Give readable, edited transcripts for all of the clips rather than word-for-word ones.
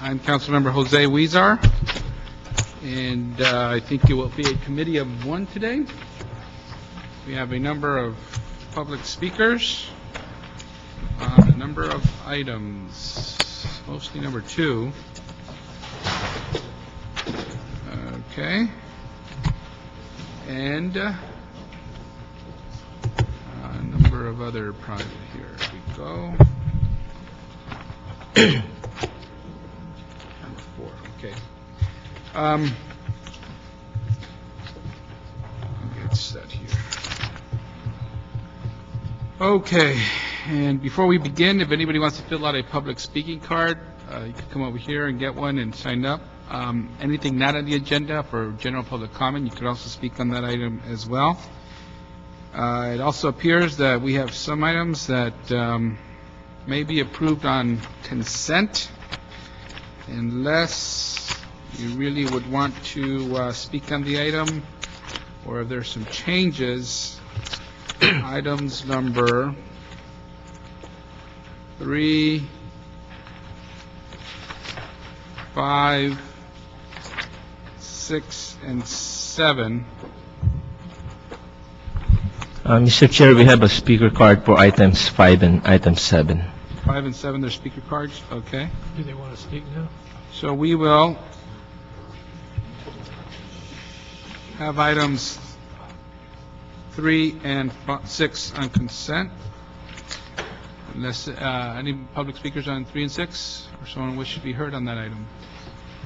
I'm Councilmember Jose Huizar, and I think it will be a committee of one today. We have a number of public speakers on a number of items, mostly number 2. Okay. And a number of other projects. Here we go. Number 4. Okay. Get set here. Okay. And before we begin, if anybody wants to fill out a public speaking card, you can come over here and get one and sign up. Anything not on the agenda for general public comment, you could also speak on that item as well. It also appears that we have some items that may be approved on consent, unless you really would want to speak on the item, or if there's some changes. Items number 3, 5, 6, and 7. Mr. Chair, we have a speaker card for items 5 and item 7. 5 and 7, they're speaker cards. Okay. Do they want to speak now? So we will have items 3 and 6 on consent. Unless any public speakers on 3 and 6, or someone wish to be heard on that item.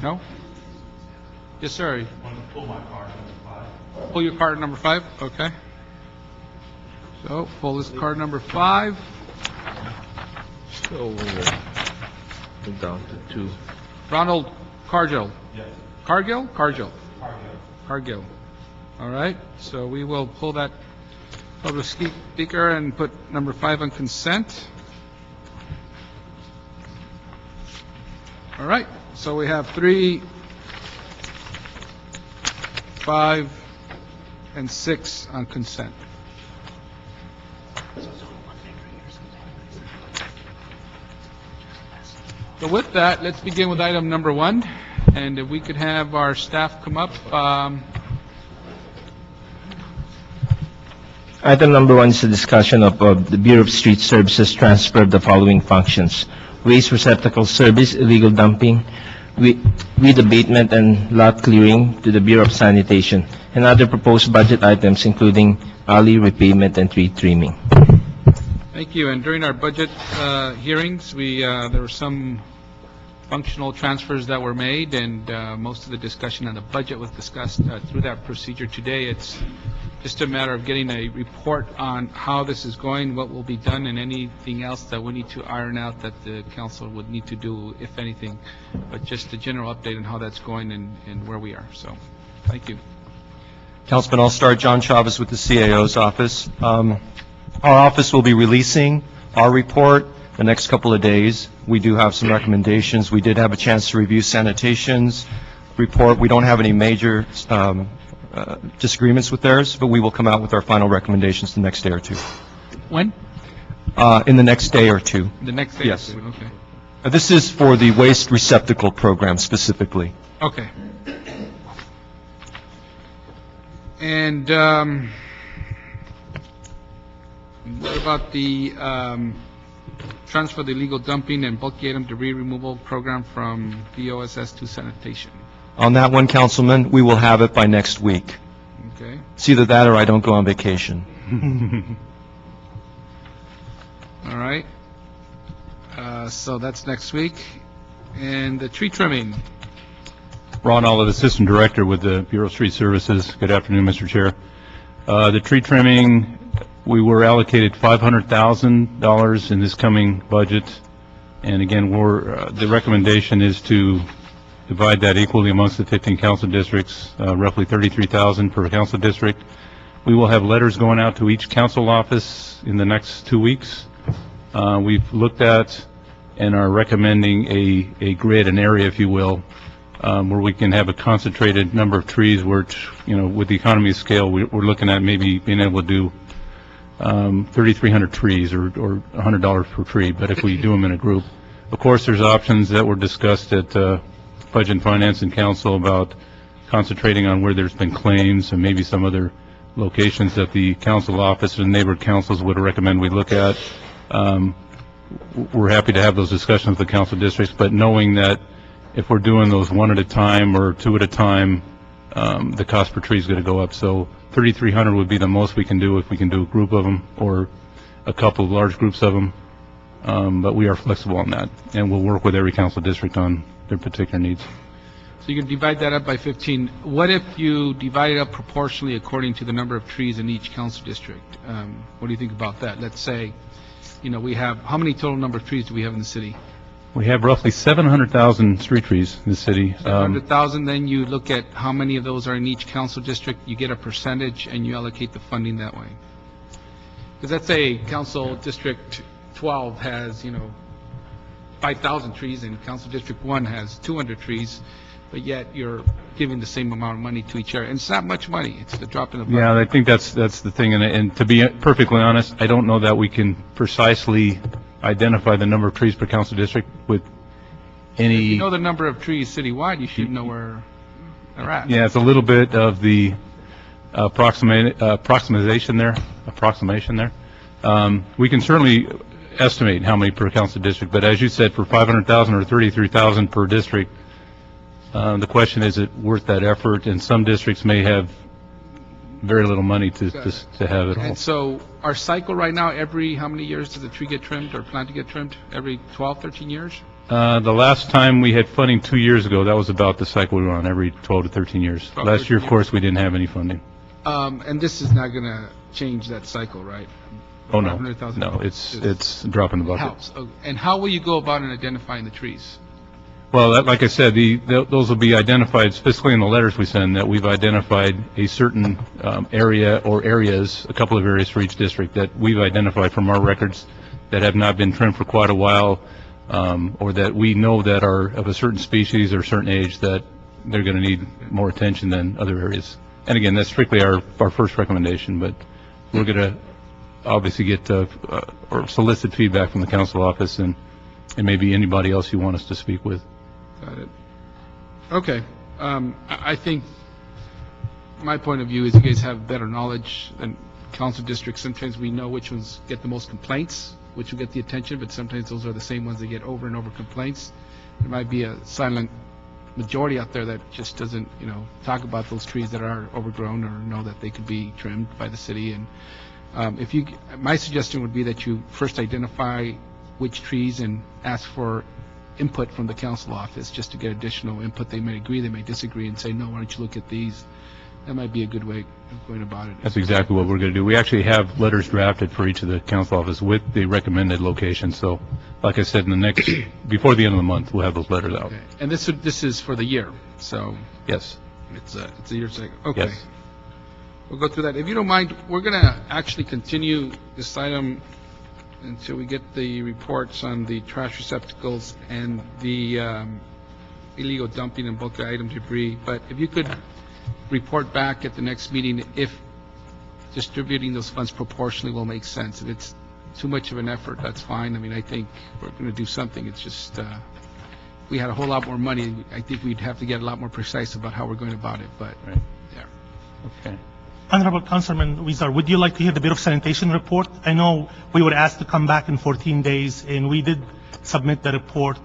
No? Yes, sir. I want to pull my card number 5. Pull your card number 5. Okay. So pull this card number 5. So we're down to 2. Ronald Cargill. Yes. Cargill? Cargill. Cargill. Cargill. All right. So we will pull that public speaker and put number 5 on consent. All right. So we have 3, 5, and 6 on consent. So with that, let's begin with item number 1. And if we could have our staff come up. Item number 1 is a discussion of the Bureau of Street Services transfer of the following functions: waste receptacle service, illegal dumping, weed abatement, and lot clearing to the Bureau of Sanitation, and other proposed budget items including alley repavement and tree trimming. Thank you. And during our budget hearings, there were some functional transfers that were made, and most of the discussion on the budget was discussed through that procedure today. It's just a matter of getting a report on how this is going, what will be done, and anything else that we need to iron out that the council would need to do, if anything. But just a general update on how that's going and where we are. So, thank you. Councilman, I'll start. John Chavez with the CAO's office. Our office will be releasing our report the next couple of days. We do have some recommendations. We did have a chance to review Sanitation's report. We don't have any major disagreements with theirs, but we will come out with our final recommendations the next day or 2. When? In the next day or 2. The next day? Yes. Okay. This is for the waste receptacle program specifically. Okay. And what about the transfer of the illegal dumping and bulky item debris removal program from BOSS to Sanitation? On that one, Councilman, we will have it by next week. Okay. It's either that or I don't go on vacation. All right. So that's next week. And the tree trimming. Ron Olive, Assistant Director with the Bureau of Street Services. Good afternoon, Mr. Chair. The tree trimming, we were allocated $500,000 in this coming budget. And again, the recommendation is to divide that equally amongst the 15 council districts, roughly $33,000 per council district. We will have letters going out to each council office in the next 2 weeks. We've looked at and are recommending a grid, an area, if you will, where we can have a concentrated number of trees where, with the economy of scale, we're looking at maybe being able to do 3,300 trees or $100 per tree. But if we do them in a group, Of course, there's options that were discussed at Budget and Finance and Council about concentrating on where there's been claims and maybe some other locations that the council office and neighbor councils would recommend we look at. We're happy to have those discussions with the council districts, but knowing that if we're doing those one at a time or two at a time, the cost per tree is going to go up. So 3,300 would be the most we can do if we can do a group of them or a couple of large groups of them. But we are flexible on that, and we'll work with every council district on their particular needs. So you can divide that up by 15. What if you divide it up proportionally according to the number of trees in each council district? What do you think about that? Let's say, we have, how many total number of trees do we have in the city? We have roughly 700,000 street trees in the city. 100,000, then you look at how many of those are in each council district, you get a percentage, and you allocate the funding that way. Because let's say Council District 12 has, 5,000 trees, and Council District 1 has 200 trees, but yet you're giving the same amount of money to each area. And it's not much money. It's the drop in the bucket. Yeah, I think that's the thing. And to be perfectly honest, I don't know that we can precisely identify the number of trees per council district with any... If you know the number of trees citywide, you should know where they're at. Yeah, it's a little bit of the approximation there. We can certainly estimate how many per council district, but as you said, for 500,000 or 33,000 per district, the question is it worth that effort? And some districts may have very little money to have it all. And so our cycle right now, every how many years does a tree get trimmed or plant to get trimmed? Every 12, 13 years? The last time we had funding 2 years ago, that was about the cycle we were on, every 12 to 13 years. 12, Last year, of 13 course, we didn't have any funding. And this is not going to change that cycle, right? Oh, no. 500,000? No, it's a drop in the bucket. Helps. Okay. And how will you go about in identifying the trees? Well, like I said, those will be identified specifically in the letters we send, that we've identified a certain area or areas, a couple of areas for each district that we've identified from our records that have not been trimmed for quite a while, or that we know that are of a certain species or certain age that they're going to need more attention than other areas. And again, that's strictly our first recommendation, but we're going to obviously get or solicit feedback from the council office and maybe anybody else you want us to speak with. Got it. Okay. I think my point of view is you guys have better knowledge than council districts. Sometimes we know which ones get the most complaints, which will get the attention, but sometimes those are the same ones that get over and over complaints. There might be a silent majority out there that just doesn't, talk about those trees that are overgrown or know that they could be trimmed by the city. And my suggestion would be that you first identify which trees and ask for input from the council office just to get additional input. They may agree, they may disagree, and say, no, why don't you look at these? That might be a good way of going about it. That's exactly what we're going to do. We actually have letters drafted for each of the council office with the recommended locations. So, like I said, before the end of the month, we'll have those letters out. Okay. And this is for the year, so Yes. it's a year cycle. Okay. Yes. We'll go through that. If you don't mind, we're going to actually continue this item until we get the reports on the trash receptacles and the illegal dumping and bulk item debris. But if you could report back at the next meeting if distributing those funds proportionally will make sense. If it's too much of an effort, that's fine. I mean, I think we're going to do something. It's just, if we had a whole lot more money, I think we'd have to get a lot more precise about how we're going about it, but, Right. yeah. Okay. Honorable Councilman Weezer, would you like to hear the Bureau of Sanitation report? I know we were asked to come back in 14 days, and we did submit the report,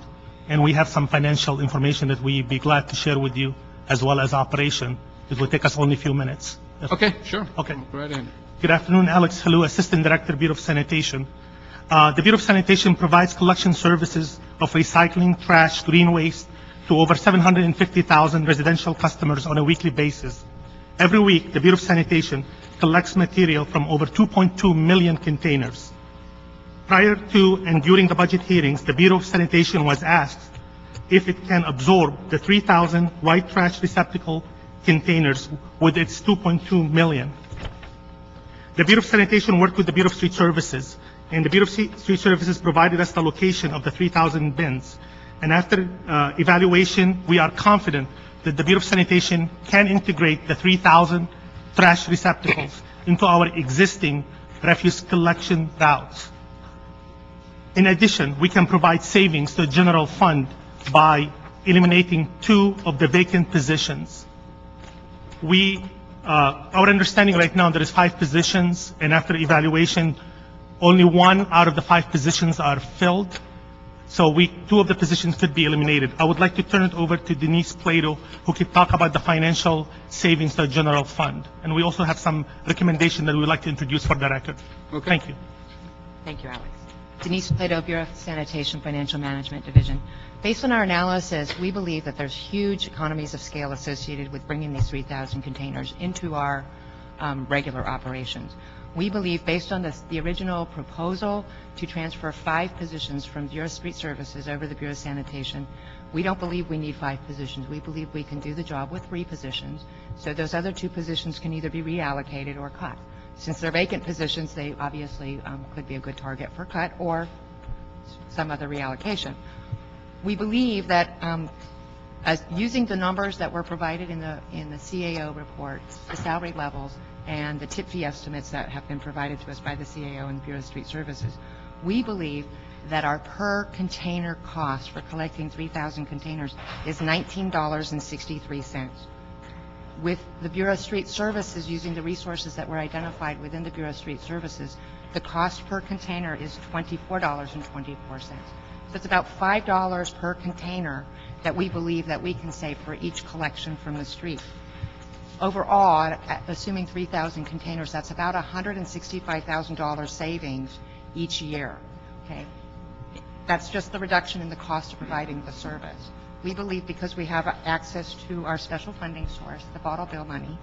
and we have some financial information that we'd be glad to share with you, as well as operation. It will take us only a few minutes. Okay, sure. Okay. Go right ahead. Good afternoon, Alex Halou, Assistant Director, Bureau of Sanitation. The Bureau of Sanitation provides collection services of recycling, trash, green waste to over 750,000 residential customers on a weekly basis. Every week, the Bureau of Sanitation collects material from over 2.2 million containers. Prior to and during the budget hearings, the Bureau of Sanitation was asked if it can absorb the 3,000 white trash receptacle containers with its 2.2 million. The Bureau of Sanitation worked with the Bureau of Street Services, and the Bureau of Street Services provided us the location of the 3,000 bins. And after evaluation, we are confident that the Bureau of Sanitation can integrate the 3,000 trash receptacles into our existing refuse collection routes. In addition, we can provide savings to the general fund by eliminating 2 of the vacant positions. Our understanding right now, there is 5 positions, and after evaluation, only 1 out of the 5 positions are filled. So 2 of the positions could be eliminated. I would like to turn it over to Denise Plato, who could talk about the financial savings to the general fund. And we also have some recommendation that we would like to introduce for the record. Okay. Thank you. Thank you, Alex. Denise Plato, Bureau of Sanitation Financial Management Division. Based on our analysis, we believe that there's huge economies of scale associated with bringing these 3,000 containers into our regular operations. We believe, based on the original proposal to transfer 5 positions from Bureau of Street Services over the Bureau of Sanitation, we don't believe we need 5 positions. We believe we can do the job with 3 positions, so those other 2 positions can either be reallocated or cut. Since they're vacant positions, they obviously could be a good target for cut or some other reallocation. We believe that as using the numbers that were provided in the CAO reports, the salary levels, and the tip fee estimates that have been provided to us by the CAO and Bureau of Street Services, we believe that our per container cost for collecting 3,000 containers is $19.63. With the Bureau of Street Services, using the resources that were identified within the Bureau of Street Services, the cost per container is $24.24. So it's about $5 per container that we believe that we can save for each collection from the street. Overall, assuming 3,000 containers, that's about $165,000 savings each year. Okay, that's just the reduction in the cost of providing the service. We believe, because we have access to our special funding source, the bottle bill money,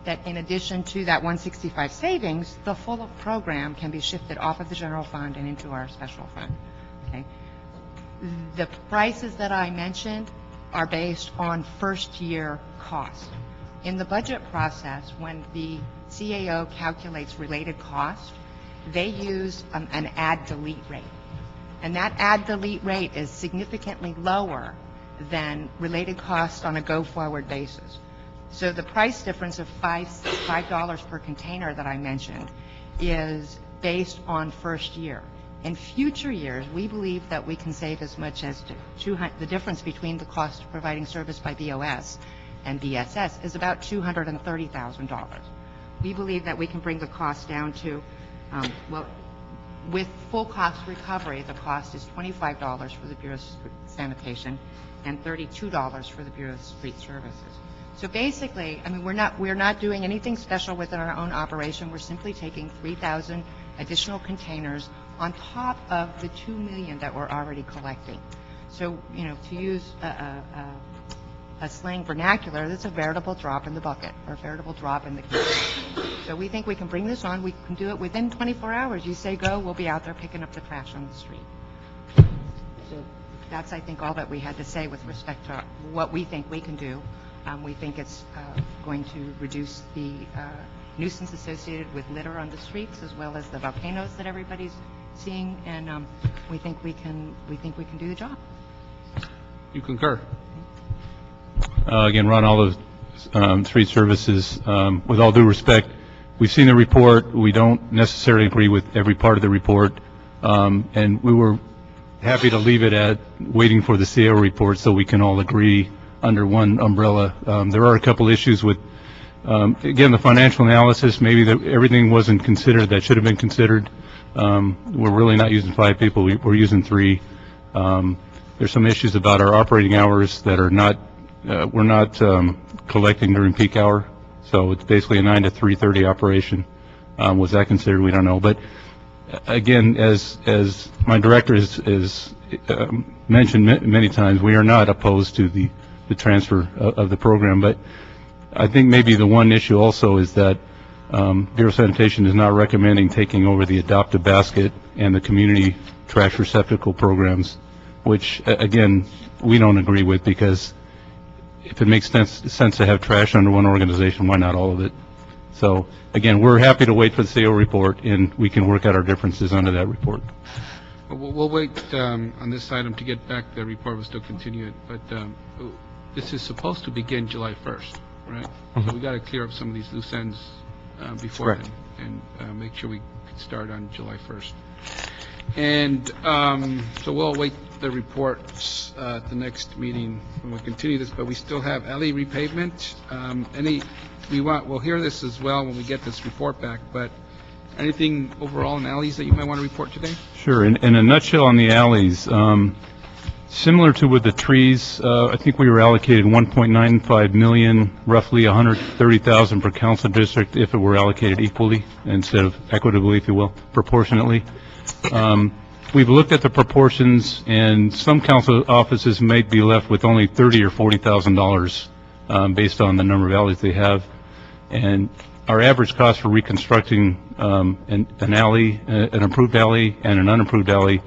that in addition to that 165 savings, the full program can be shifted off of the general fund and into our special fund. Okay, the prices that I mentioned are based on first year cost. In the budget process, when the CAO calculates related cost, they use an add-delete rate. And that add-delete rate is significantly lower than related cost on a go-forward basis. So the price difference of $5 per container that I mentioned is based on first year. In future years, we believe that we can save as much as the difference between the cost of providing service by BOS and BSS is about $230,000. We believe that we can bring the cost down to, with full cost recovery, the cost is $25 for the Bureau of Sanitation and $32 for the Bureau of Street Services. So basically, I mean, we're not doing anything special within our own operation. We're simply taking 3,000 additional containers on top of the 2 million that we're already collecting. So, you know, to use a slang vernacular, that's a veritable drop in the bucket, or a veritable drop in the container. So we think we can bring this on. We can do it within 24 hours. You say go, we'll be out there picking up the trash on the street. So that's, I think, all that we had to say with respect to what we think we can do. We think it's going to reduce the nuisance associated with litter on the streets, as well as the volcanoes that everybody's seeing, and we think we can do the job. You concur? Again, Ron, all the street services, with all due respect, we've seen the report. We don't necessarily agree with every part of the report, and we were happy to leave it at waiting for the CAO report so we can all agree under one umbrella. There are a couple issues with, again, the financial analysis. Maybe everything wasn't considered that should have been considered. We're really not using 5 people. We're using 3. There's some issues about our operating hours that are not, we're not collecting during peak hour. So it's basically a 9 to 3:30 operation. Was that considered? We don't know. But again, as my director has mentioned many times, we are not opposed to the transfer of the program. But I think maybe the one issue also is that Bureau of Sanitation is not recommending taking over the Adopt a Basket and the community trash receptacle programs, which, again, we don't agree with, because if it makes sense to have trash under one organization, why not all of it? So, again, we're happy to wait for the CAO report, and we can work out our differences under that report. We'll wait on this item to get back the report. We'll still continue it, but this is supposed to begin July 1st, right? So we got to clear up some of these loose ends before then, and make sure we can start on July 1st. And so we'll await the reports at the next meeting when we continue this, but we still have alley repavement. We'll hear this as well when we get this report back, but anything overall in alleys that you might want to report today? Sure. In a nutshell on the alleys, similar to with the trees, I think we were allocated 1.95 million, roughly 130,000 per council district if it were allocated equally instead of equitably, if you will, proportionately. We've looked at the proportions, and some council offices may be left with only $30,000 or $40,000 based on the number of alleys they have. And our average cost for reconstructing an alley, an approved alley and an unapproved alley,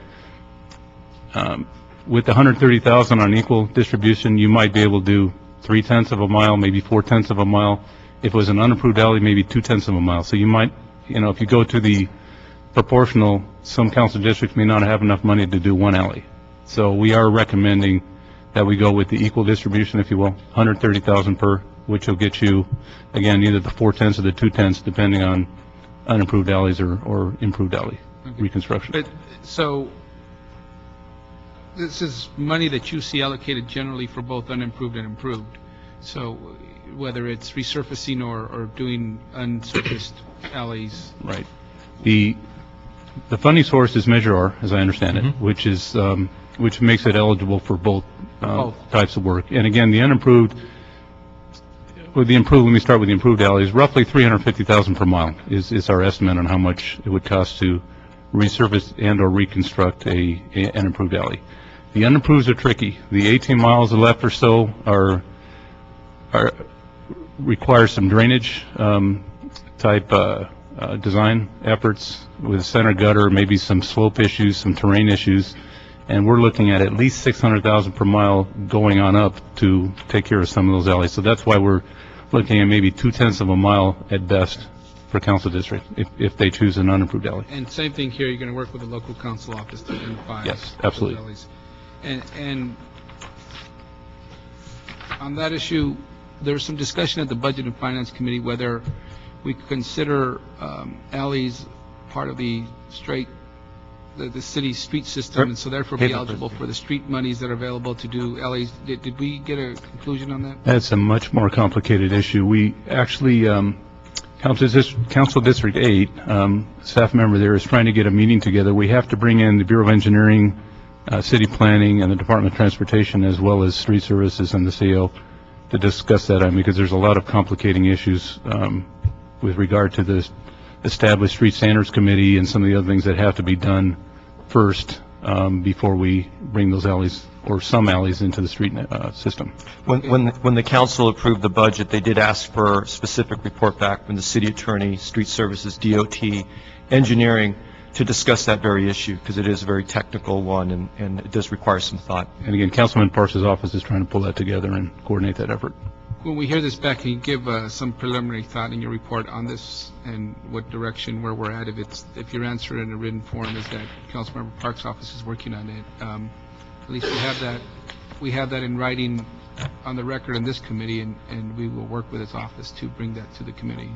with 130,000 on equal distribution, you might be able to do 3/10 of a mile, maybe 4/10 of a mile. If it was an unapproved alley, maybe 2/10 of a mile. So you might, if you go to the proportional, some council districts may not have enough money to do one alley. So we are recommending that we go with the equal distribution, if you will, 130,000 per, which will get you, again, either the 4/10 or the 2/10, depending on unapproved alleys or improved alley reconstruction. But, so this is money that you see allocated generally for both unimproved and improved. So whether it's resurfacing or doing unsurfaced alleys. Right. The funding source is Measure R, as I understand it, which makes it eligible for both types of work. And again, the unimproved, let me start with the improved alleys. Roughly 350,000 per mile is our estimate on how much it would cost to resurface and or reconstruct an improved alley. The unimproveds are tricky. The 18 miles left or so require some drainage type design efforts with center gutter, maybe some slope issues, some terrain issues, and we're looking at least 600,000 per mile going on up to take care of some of those alleys. So that's why we're looking at maybe 2/10 of a mile at best for council district if they choose an unimproved alley. And same thing here, you're going to work with the local council office to identify. Yes, absolutely. Alleys. And on that issue, there was some discussion at the Budget and Finance Committee whether we could consider alleys part of the city street system, and so therefore be eligible for the street monies that are available to do alleys. Did we get a conclusion on that? That's a much more complicated issue. We actually, Council District 8, staff member there is trying to get a meeting together. We have to bring in the Bureau of Engineering, City Planning, and the Department of Transportation, as well as Street Services and the CO, to discuss that item, because there's a lot of complicating issues with regard to the established Street Standards Committee and some of the other things that have to be done first before we bring those alleys or some alleys into the street system. When the council approved the budget, they did ask for a specific report back from the city attorney, Street Services, DOT, engineering, to discuss that very issue, because it is a very technical one and it does require some thought. And again, Councilman Parks' office is trying to pull that together and coordinate that effort. When we hear this back, can you give some preliminary thought in your report on this and what direction, where we're at? If your answer in a written form is that Councilmember Parks' office is working on it, at least we have that in writing on the record in this committee, and we will work with his office to bring that to the committee.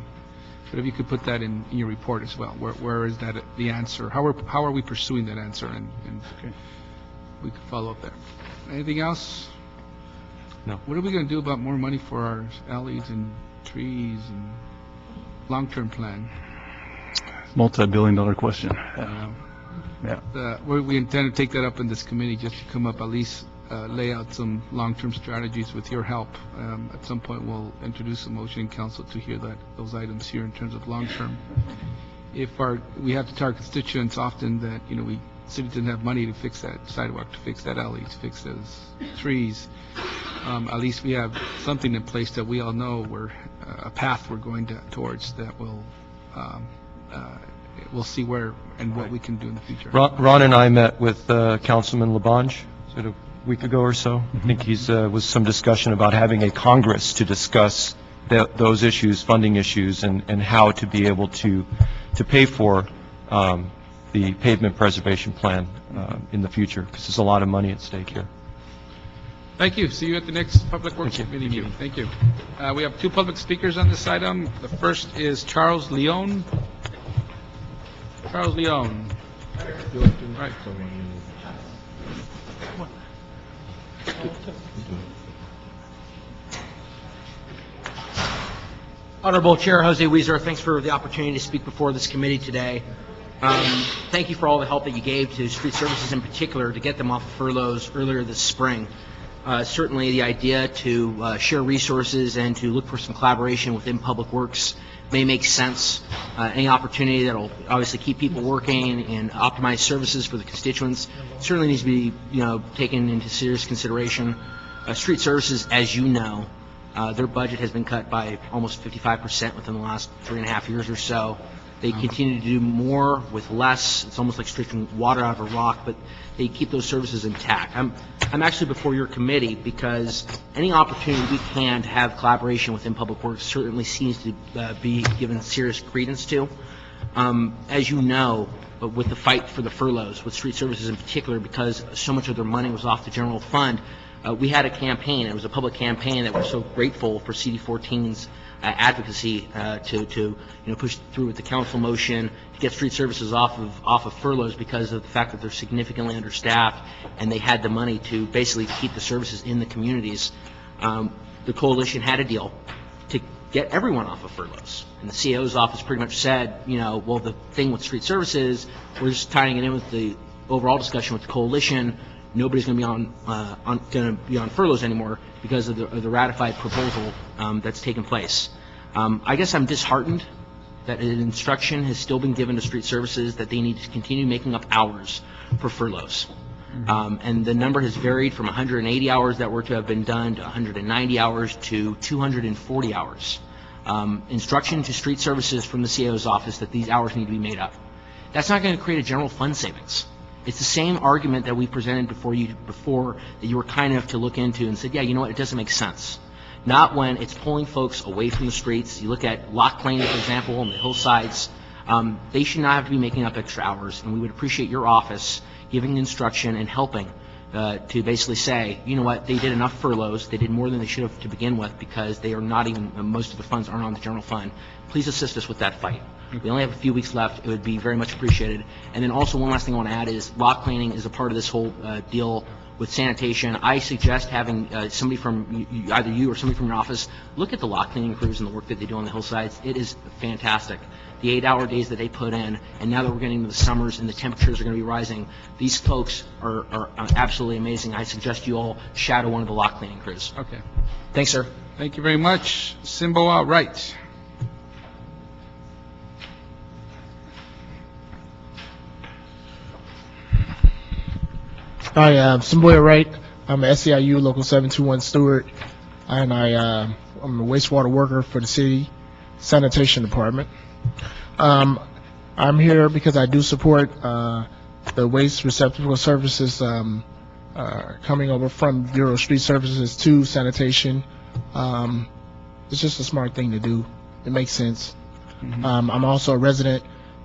But if you could put that in your report as well, where is that the answer? How are we pursuing that answer? And okay, we could follow up there. Anything else? No. What are we going to do about more money for our alleys and trees and long-term plan? Multi-billion-dollar question. Yeah. We intend to take that up in this committee, just to come up, at least lay out some long-term strategies with your help. At some point, we'll introduce a motion in council to hear those items here in terms of long-term. We have to tell our constituents often that, city didn't have money to fix that sidewalk, to fix that alley, to fix those trees. At least we have something in place that we all know a path we're going towards that will we'll see where and what we can do in the future. Ron and I met with Councilman Labange a week ago or so. I think he's was some discussion about having a Congress to discuss those issues, funding issues, and how to be able to pay for the pavement preservation plan in the future, because there's a lot of money at stake here. Thank you. See you at the next Public Works Committee meeting. Thank you. We have two public speakers on this item. The first is Charles Leon. Charles Leon. Right. Honorable Chair Jose Weezer, thanks for the opportunity to speak before this committee today. Thank you for all the help that you gave to street services in particular to get them off of furloughs earlier this spring. Certainly the idea to share resources and to look for some collaboration within Public Works may make sense. Any opportunity that will obviously keep people working and optimize services for the constituents certainly needs to be, taken into serious consideration. Street services, as you know, their budget has been cut by almost 55% within the last 3.5 years or so. They continue to do more with less. It's almost like drinking water out of a rock, but they keep those services intact. I'm actually before your committee because any opportunity we can to have collaboration within Public Works certainly seems to be given serious credence to. As you know, with the fight for the furloughs, with street services in particular, because so much of their money was off the general fund, we had a campaign. It was a public campaign that we're so grateful for CD14's advocacy to push through with the council motion to get street services off of furloughs because of the fact that they're significantly understaffed and they had the money to basically keep the services in the communities. The coalition had a deal to get everyone off of furloughs, and the CAO's office pretty much said, well, the thing with street services, we're just tying it in with the overall discussion with the coalition. Nobody's going to be on furloughs anymore because of the ratified proposal that's taken place. I guess I'm disheartened that an instruction has still been given to street services that they need to continue making up hours for furloughs. And the number has varied from 180 hours that were to have been done to 190 hours to 240 hours. Instruction to street services from the CAO's office that these hours need to be made up. That's not going to create a general fund savings. It's the same argument that we presented before that you were kind enough to look into and said, yeah, you know what, it doesn't make sense. Not when it's pulling folks away from the streets. You look at lock cleaning, for example, on the hillsides. They should not have to be making up extra hours, and we would appreciate your office giving instruction and helping to basically say, you know what, they did enough furloughs. They did more than they should have to begin with because they are not even, most of the funds aren't on the general fund. Please assist us with that fight. We only have a few weeks left. It would be very much appreciated. And then also one last thing I want to add is lock cleaning is a part of this whole deal with sanitation. I suggest having somebody from either you or somebody from your office look at the lock cleaning crews and the work that they do on the hillsides. It is fantastic. The 8-hour days that they put in, and now that we're getting into the summers and the temperatures are going to be rising, these folks are absolutely amazing. I suggest you all shadow one of the lock cleaning crews. Okay. Thanks, sir. Thank you very much. Simboa Wright. Hi, Simboya Wright. I'm an SEIU Local 721 steward, and I'm a wastewater worker for the city sanitation department. I'm here because I do support the waste receptacle services coming over from Bureau of Street Services to sanitation. It's just a smart thing to do. It makes sense. I'm also a resident,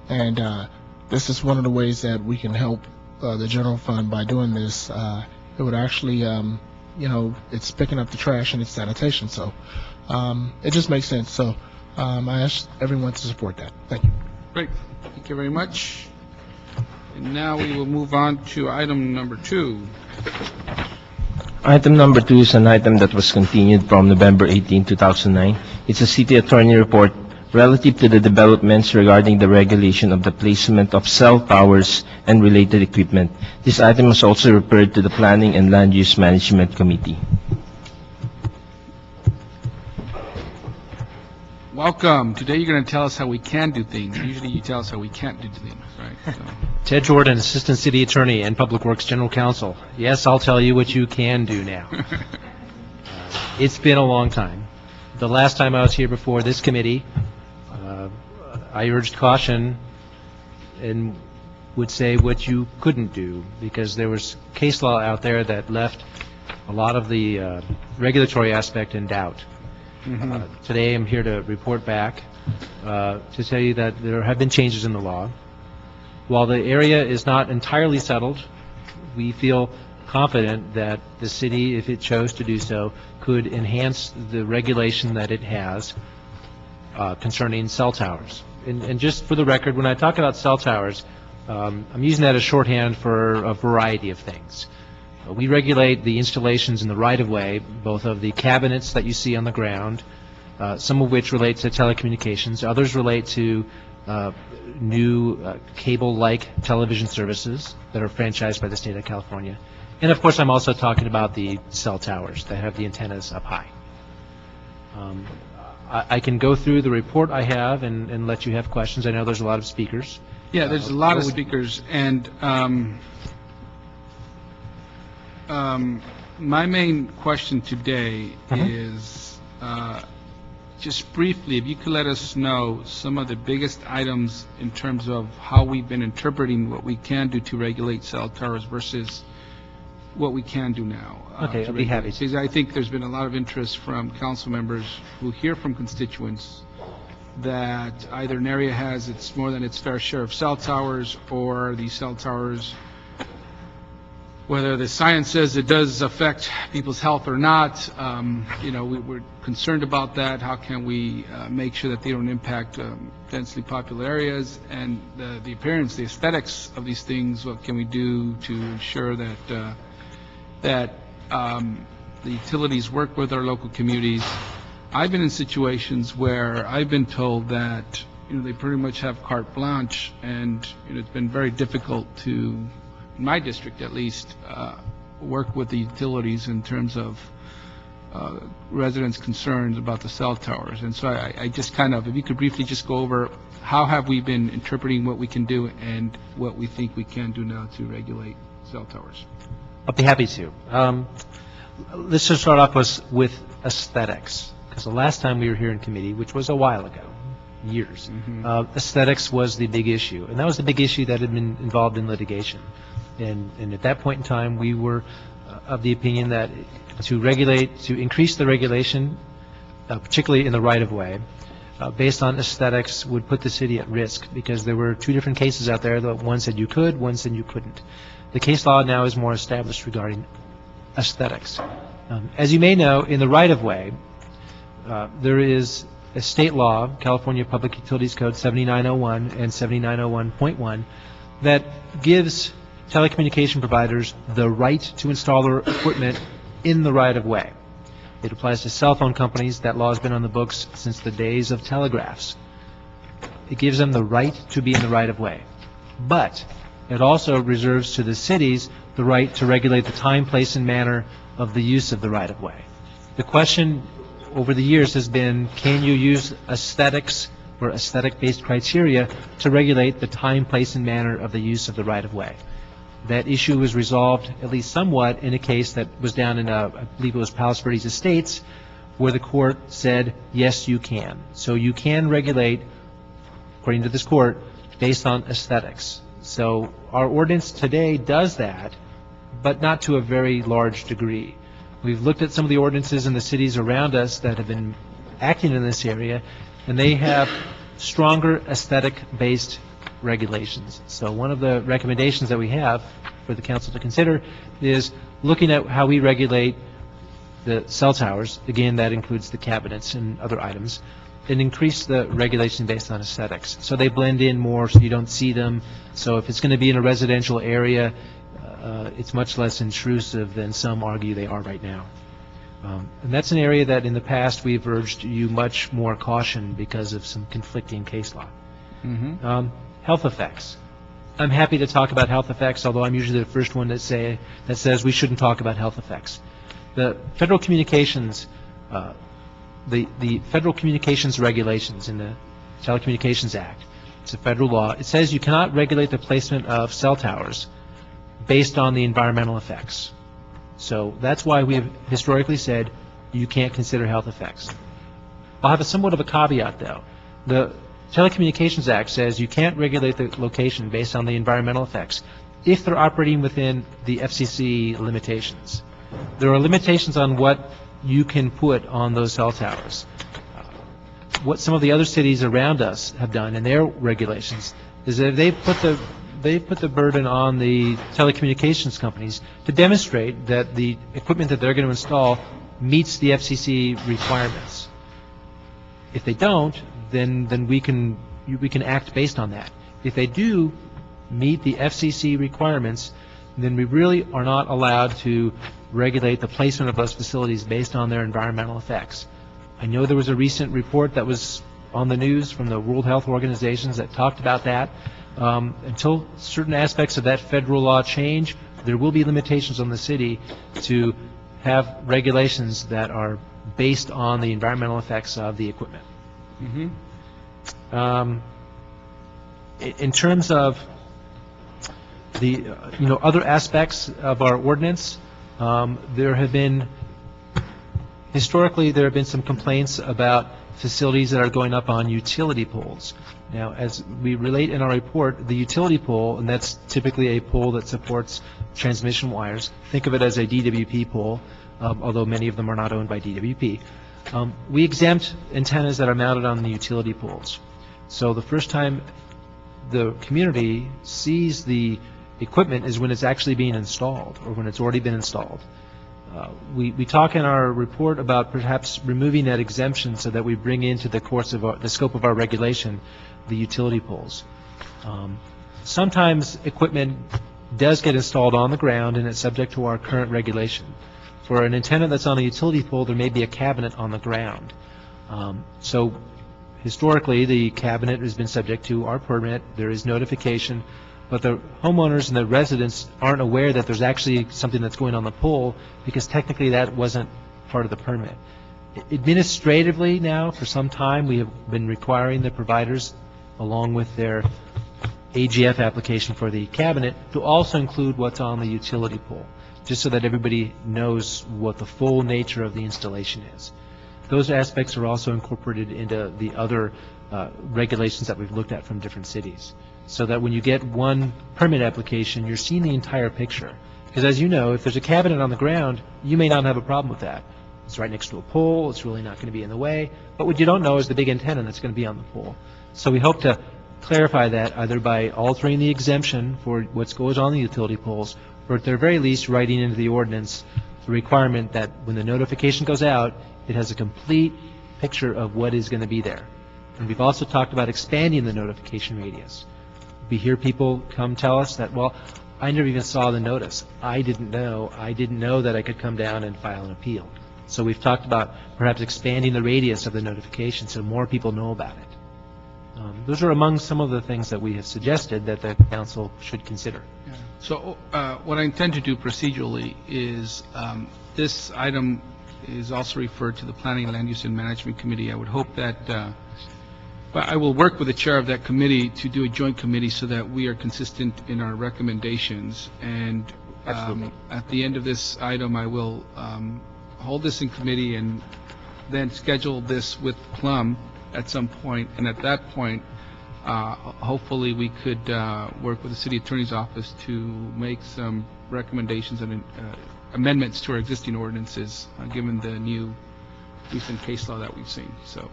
and this is one of the ways that we can help the general fund by doing this. It would actually, it's picking up the trash and it's sanitation, so it just makes sense. So I ask everyone to support that. Thank you. Great. Thank you very much. And now we will move on to item number 2. Item number 2 is an item that was continued from November 18, 2009. It's a city attorney report relative to the developments regarding the regulation of the placement of cell towers and related equipment. This item was also referred to the Planning and Land Use Management Committee. Welcome. Today you're going to tell us how we can do things. Usually you tell us how we can't do things, right? So. Ted Jordan, Assistant City Attorney and Public Works General Counsel. Yes, I'll tell you what you can do now. It's been a long time. The last time I was here before this committee, I urged caution and would say what you couldn't do, because there was case law out there that left a lot of the regulatory aspect in doubt. Today I'm here to report back to tell you that there have been changes in the law. While the area is not entirely settled, we feel confident that the city, if it chose to do so, could enhance the regulation that it has concerning cell towers. And just for the record, when I talk about cell towers, I'm using that as shorthand for a variety of things. We regulate the installations in the right-of-way, both of the cabinets that you see on the ground, some of which relate to telecommunications, others relate to new cable-like television services that are franchised by the state of California. And of course, I'm also talking about the cell towers that have the antennas up high. I can go through the report I have and let you have questions. I know there's a lot of speakers. Yeah, there's a lot of speakers, and my main question today is just briefly, if you could let us know some of the biggest items in terms of how we've been interpreting what we can do to regulate cell towers versus what we can do now. Okay, I'll be happy to. Because I think there's been a lot of interest from council members who hear from constituents that either an area has more than its fair share of cell towers, or these cell towers, whether the science says it does affect people's health or not, we're concerned about that. How can we make sure that they don't impact densely popular areas? And the appearance, the aesthetics of these things, what can we do to ensure that the utilities work with our local communities? I've been in situations where I've been told that they pretty much have carte blanche, and it's been very difficult to, in my district at least, work with the utilities in terms of residents' concerns about the cell towers. And so I just if you could briefly just go over how have we been interpreting what we can do and what we think we can do now to regulate cell towers. I'll be happy to. Let's just start off with aesthetics, because the last time we were here in committee, which was a while ago, years, aesthetics was the big issue, and that was the big issue that had been involved in litigation. And at that point in time, we were of the opinion that to increase the regulation, particularly in the right-of-way, based on aesthetics, would put the city at risk, because there were two different cases out there. One said you could, one said you couldn't. The case law now is more established regarding aesthetics. As you may know, in the right-of-way, there is a state law, California Public Utilities Code 7901 and 7901.1, that gives telecommunication providers the right to install their equipment in the right-of-way. It applies to cell phone companies. That law has been on the books since the days of telegraphs. It gives them the right to be in the right-of-way. But it also reserves to the cities the right to regulate the time, place, and manner of the use of the right-of-way. The question over the years has been, can you use aesthetics or aesthetic-based criteria to regulate the time, place, and manner of the use of the right-of-way? That issue was resolved, at least somewhat, in a case that was down in, I believe it was Palos Verdes Estates, where the court said, yes, you can. So you can regulate, according to this court, based on aesthetics. So our ordinance today does that, but not to a very large degree. We've looked at some of the ordinances in the cities around us that have been acting in this area, and they have stronger aesthetic-based regulations. So one of the recommendations that we have for the council to consider is looking at how we regulate the cell towers. Again, that includes the cabinets and other items, and increase the regulation based on aesthetics. So they blend in more, so you don't see them. So if it's going to be in a residential area, it's much less intrusive than some argue they are right now. And that's an area that in the past we've urged you much more caution because of some conflicting case law. Health effects. I'm happy to talk about health effects, although I'm usually the first one that says we shouldn't talk about health effects. The federal communications, the federal communications regulations in the Telecommunications Act, it's a federal law. It says you cannot regulate the placement of cell towers based on the environmental effects. So that's why we have historically said you can't consider health effects. I'll have somewhat of a caveat, though. The Telecommunications Act says you can't regulate the location based on the environmental effects if they're operating within the FCC limitations. There are limitations on what you can put on those cell towers. What some of the other cities around us have done in their regulations is that they put the burden on the telecommunications companies to demonstrate that the equipment that they're going to install meets the FCC requirements. If they don't, then we can act based on that. If they do, meet the FCC requirements, then we really are not allowed to regulate the placement of those facilities based on their environmental effects. I know there was a recent report that was on the news from the World Health Organizations that talked about that. Until certain aspects of that federal law change, there will be limitations on the city to have regulations that are based on the environmental effects of the equipment. In terms of the other aspects of our ordinance, historically there have been some complaints about facilities that are going up on utility poles. Now, as we relate in our report, the utility pole, and that's typically a pole that supports transmission wires. Think of it as a DWP pole, although many of them are not owned by DWP. We exempt antennas that are mounted on the utility poles. So the first time the community sees the equipment is when it's actually being installed or when it's already been installed. We talk in our report about perhaps removing that exemption so that we bring into the course of the scope of our regulation the utility poles. Sometimes equipment does get installed on the ground and it's subject to our current regulation. For an antenna that's on a utility pole, there may be a cabinet on the ground. So historically, the cabinet has been subject to our permit. There is notification, but the homeowners and the residents aren't aware that there's actually something that's going on the pole because technically that wasn't part of the permit. Administratively now, for some time, we have been requiring the providers, along with their AGF application for the cabinet, to also include what's on the utility pole, just so that everybody knows what the full nature of the installation is. Those aspects are also incorporated into the other regulations that we've looked at from different cities, so that when you get one permit application, you're seeing the entire picture. Because as you know, if there's a cabinet on the ground, you may not have a problem with that. It's right next to a pole, it's really not going to be in the way, but what you don't know is the big antenna that's going to be on the pole. So we hope to clarify that either by altering the exemption for what goes on the utility poles, or at the very least writing into the ordinance the requirement that when the notification goes out, it has a complete picture of what is going to be there. And we've also talked about expanding the notification radius. We hear people come tell us that, well, I never even saw the notice. I didn't know that I could come down and file an appeal. So we've talked about perhaps expanding the radius of the notification so more people know about it. Those are among some of the things that we have suggested that the council should consider. Yeah. So what I intend to do procedurally is this item is also referred to the Planning, Land Use, and Management Committee. I would hope that I will work with the chair of that committee to do a joint committee so that we are consistent in our recommendations. And at the end of this item, I will hold this in committee and then schedule this with Plum at some point. And at that point, hopefully we could work with the city attorney's office to make some recommendations and amendments to our existing ordinances, given the new recent case law that we've seen. So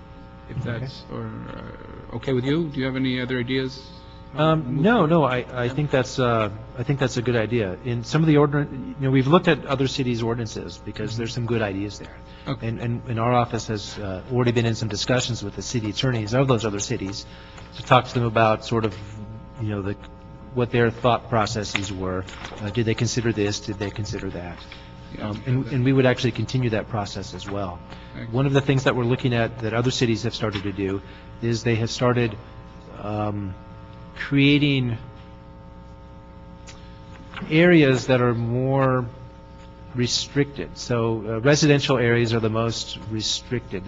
if that's okay with you, do you have any other ideas? No. I think that's a good idea. In some of the we've looked at other cities' ordinances because there's some good ideas there. Okay. And our office has already been in some discussions with the city attorneys of those other cities to talk to them about sort of, what their thought processes were. Did they consider this? Did they consider that? And we would actually continue that process as well. Excellent. One of the things that we're looking at that other cities have started to do is they have started creating areas that are more restricted. So residential areas are the most restricted.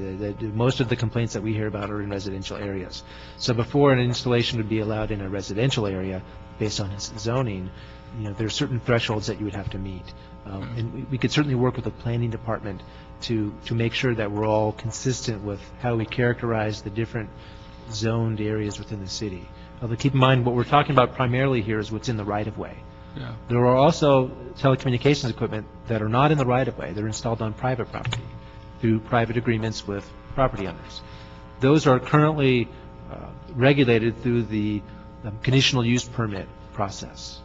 Most of the complaints that we hear about are in residential areas. So before an installation would be allowed in a residential area based on its zoning, there are certain thresholds that you would have to meet. And we could certainly work with the planning department to make sure that we're all consistent with how we characterize the different zoned areas within the city. Although keep in mind, what we're talking about primarily here is what's in the right-of-way. Yeah. There are also telecommunications equipment that are not in the right-of-way. They're installed on private property through private agreements with property owners. Those are currently regulated through the conditional use permit process.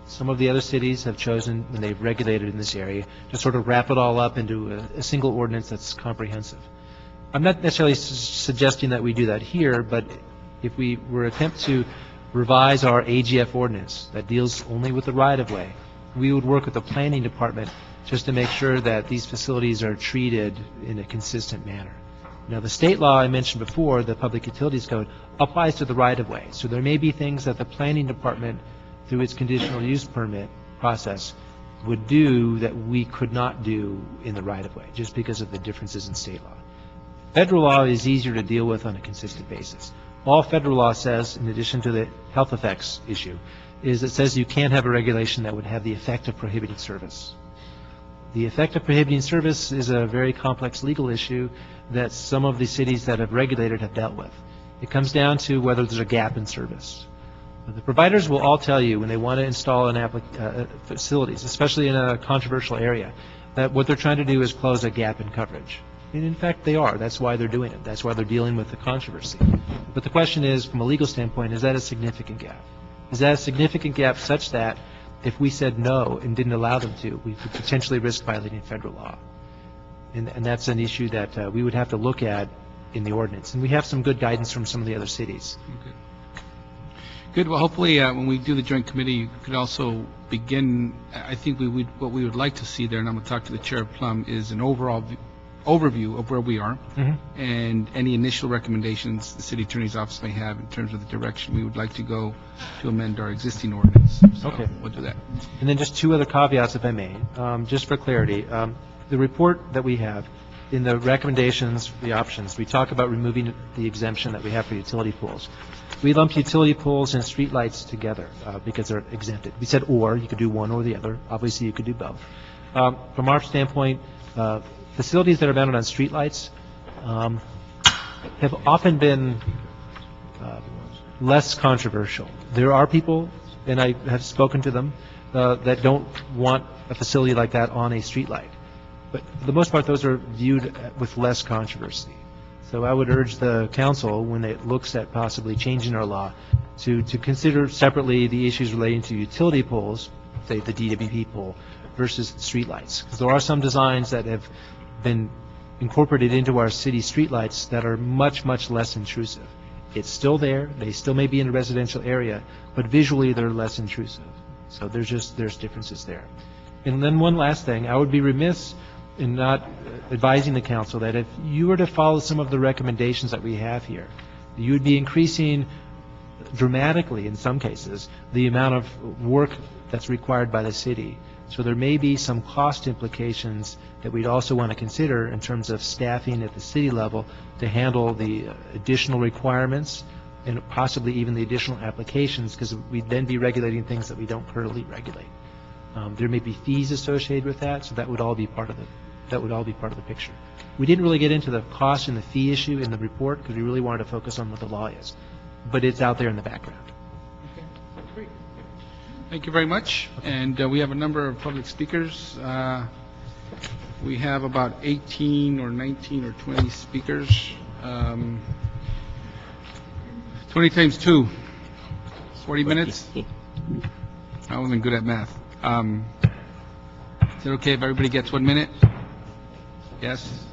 Some of the other cities have chosen, when they've regulated in this area, to sort of wrap it all up into a single ordinance that's comprehensive. I'm not necessarily suggesting that we do that here, but if we were to attempt to revise our AGF ordinance that deals only with the right-of-way. We would work with the planning department just to make sure that these facilities are treated in a consistent manner. Now, the state law I mentioned before, the Public Utilities Code, applies to the right-of-way. So there may be things that the planning department, through its conditional use permit process, would do that we could not do in the right-of-way, just because of the differences in state law. Federal law is easier to deal with on a consistent basis. All federal law says, in addition to the health effects issue, is it says you can't have a regulation that would have the effect of prohibiting service. The effect of prohibiting service is a very complex legal issue that some of the cities that have regulated have dealt with. It comes down to whether there's a gap in service. The providers will all tell you when they want to install facilities, especially in a controversial area, that what they're trying to do is close a gap in coverage. And in fact, they are. That's why they're doing it. That's why they're dealing with the controversy. But the question is, from a legal standpoint, is that a significant gap? Is that a significant gap such that if we said no and didn't allow them to, we could potentially risk violating federal law? And that's an issue that we would have to look at in the ordinance. And we have some good guidance from some of the other cities. Okay. Good. Well, hopefully, when we do the joint committee, you could also begin, I think what we would like to see there, and I'm going to talk to the chair of Plum, is an overall overview of where we are and any initial recommendations the city attorney's office may have in terms of the direction we would like to go to amend our existing ordinance. So Okay. we'll do that. And then just two other caveats, if I may, just for clarity. The report that we have, in the recommendations, the options, we talk about removing the exemption that we have for utility pools. We lump utility pools and streetlights together because they're exempted. We said or, you could do one or the other. Obviously, you could do both. From our standpoint, facilities that are mounted on streetlights have often been less controversial. There are people, and I have spoken to them, that don't want a facility like that on a streetlight. But for the most part, those are viewed with less controversy. So I would urge the council, when it looks at possibly changing our law, to consider separately the issues relating to utility poles, say the DWP pole, versus streetlights. Because there are some designs that have been incorporated into our city streetlights that are much, much less intrusive. It's still there. They still may be in a residential area, but visually they're less intrusive. So there's differences there. And then one last thing, I would be remiss in not advising the council that if you were to follow some of the recommendations that we have here, you would be increasing dramatically, in some cases, the amount of work that's required by the city. So there may be some cost implications that we'd also want to consider in terms of staffing at the city level to handle the additional requirements and possibly even the additional applications, because we'd then be regulating things that we don't currently regulate. There may be fees associated with that, so that would all be part of the picture. We didn't really get into the cost and the fee issue in the report because we really wanted to focus on what the law is, but it's out there in the background. Okay, great. Thank you very much. And we have a number of public speakers. We have about 18 or 19 or 20 speakers. 20 times 2, 40 minutes. I wasn't good at math. Is it okay if everybody gets 1 minute? Yes?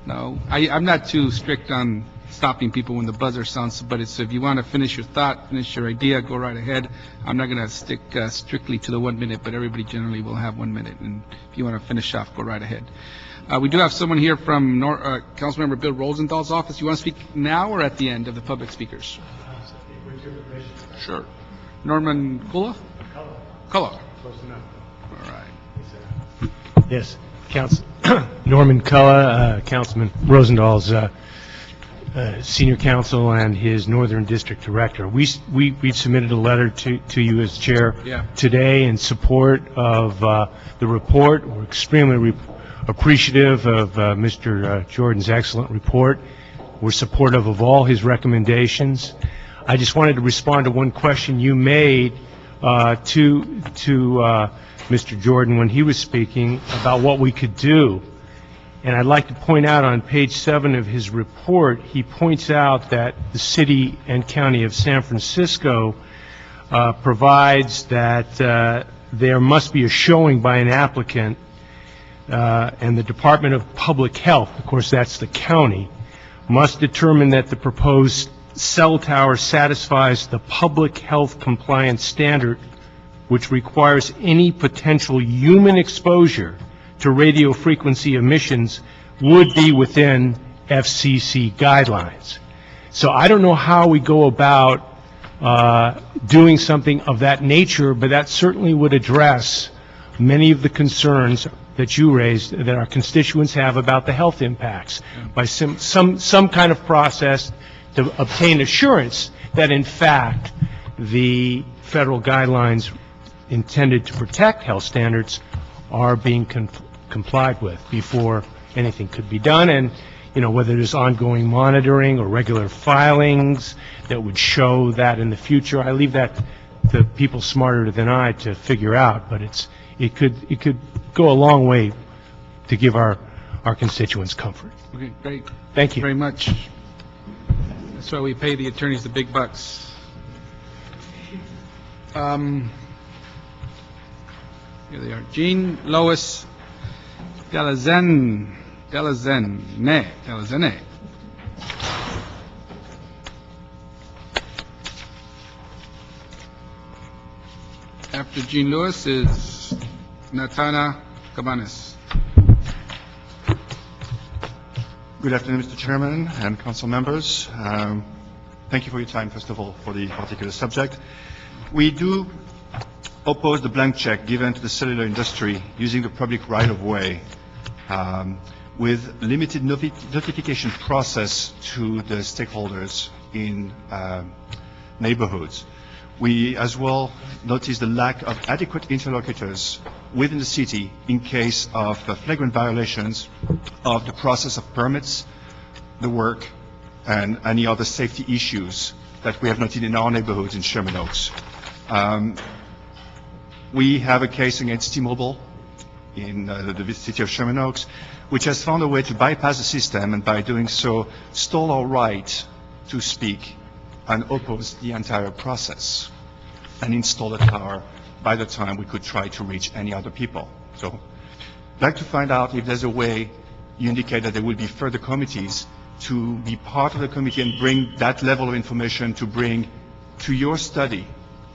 No? I'm not too strict on stopping people when the buzzer sounds, but it's if you want to finish your thought, finish your idea, go right ahead. I'm not going to stick strictly to the 1 minute, but everybody generally will have 1 minute. And if you want to finish off, go right ahead. We do have someone here from Councilmember Bill Rosenthal's office. You want to speak now or at the end of the public speakers? Sure. Norman Kula? Color. Close enough. All right. Yes, Norman Cullen, Councilman Rosenthal's senior counsel and his Northern District Director. We've submitted a letter to you as chair today in support of the report. We're extremely appreciative of Mr. Jordan's excellent report. We're supportive of all his recommendations. I just wanted to respond to one question you made to Mr. Jordan when he was speaking about what we could do. And I'd like to point out on page 7 of his report, he points out that the city and county of San Francisco provides that there must be a showing by an applicant, and the Department of Public Health, of course that's the county, must determine that the proposed cell tower satisfies the public health compliance standard, which requires any potential human exposure to radio frequency emissions would be within FCC guidelines. So I don't know how we go about doing something of that nature, but that certainly would address many of the concerns that you raised, that our constituents have about the health impacts, by some kind of process to obtain assurance that, in fact, the federal guidelines intended to protect health standards are being complied with before anything could be done. And, you know, whether there's ongoing monitoring or regular filings that would show that in the future, I leave that to people smarter than I to figure out, but it could go a long way to give our constituents comfort. Okay, great. Thank you. Very much. That's why we pay the attorneys the big bucks. Here they are. Jean Lois Delazene. After Jean Lewis is Natana Cabanas. Good afternoon, Mr. Chairman and council members. Thank you for your time, first of all, for the particular subject. We do oppose the blank check given to the cellular industry using the public right-of-way with limited notification process to the stakeholders in neighborhoods. We as well notice the lack of adequate interlocutors within the city in case of flagrant violations of the process of permits, the work, and any other safety issues that we have noted in our neighborhoods in Sherman Oaks. We have a case against T-Mobile in the city of Sherman Oaks, which has found a way to bypass the system and by doing so stall our right to speak and oppose the entire process and install a tower by the time we could try to reach any other people. So I'd like to find out if there's a way you indicate that there will be further committees to be part of the committee and bring that level of information to bring to your study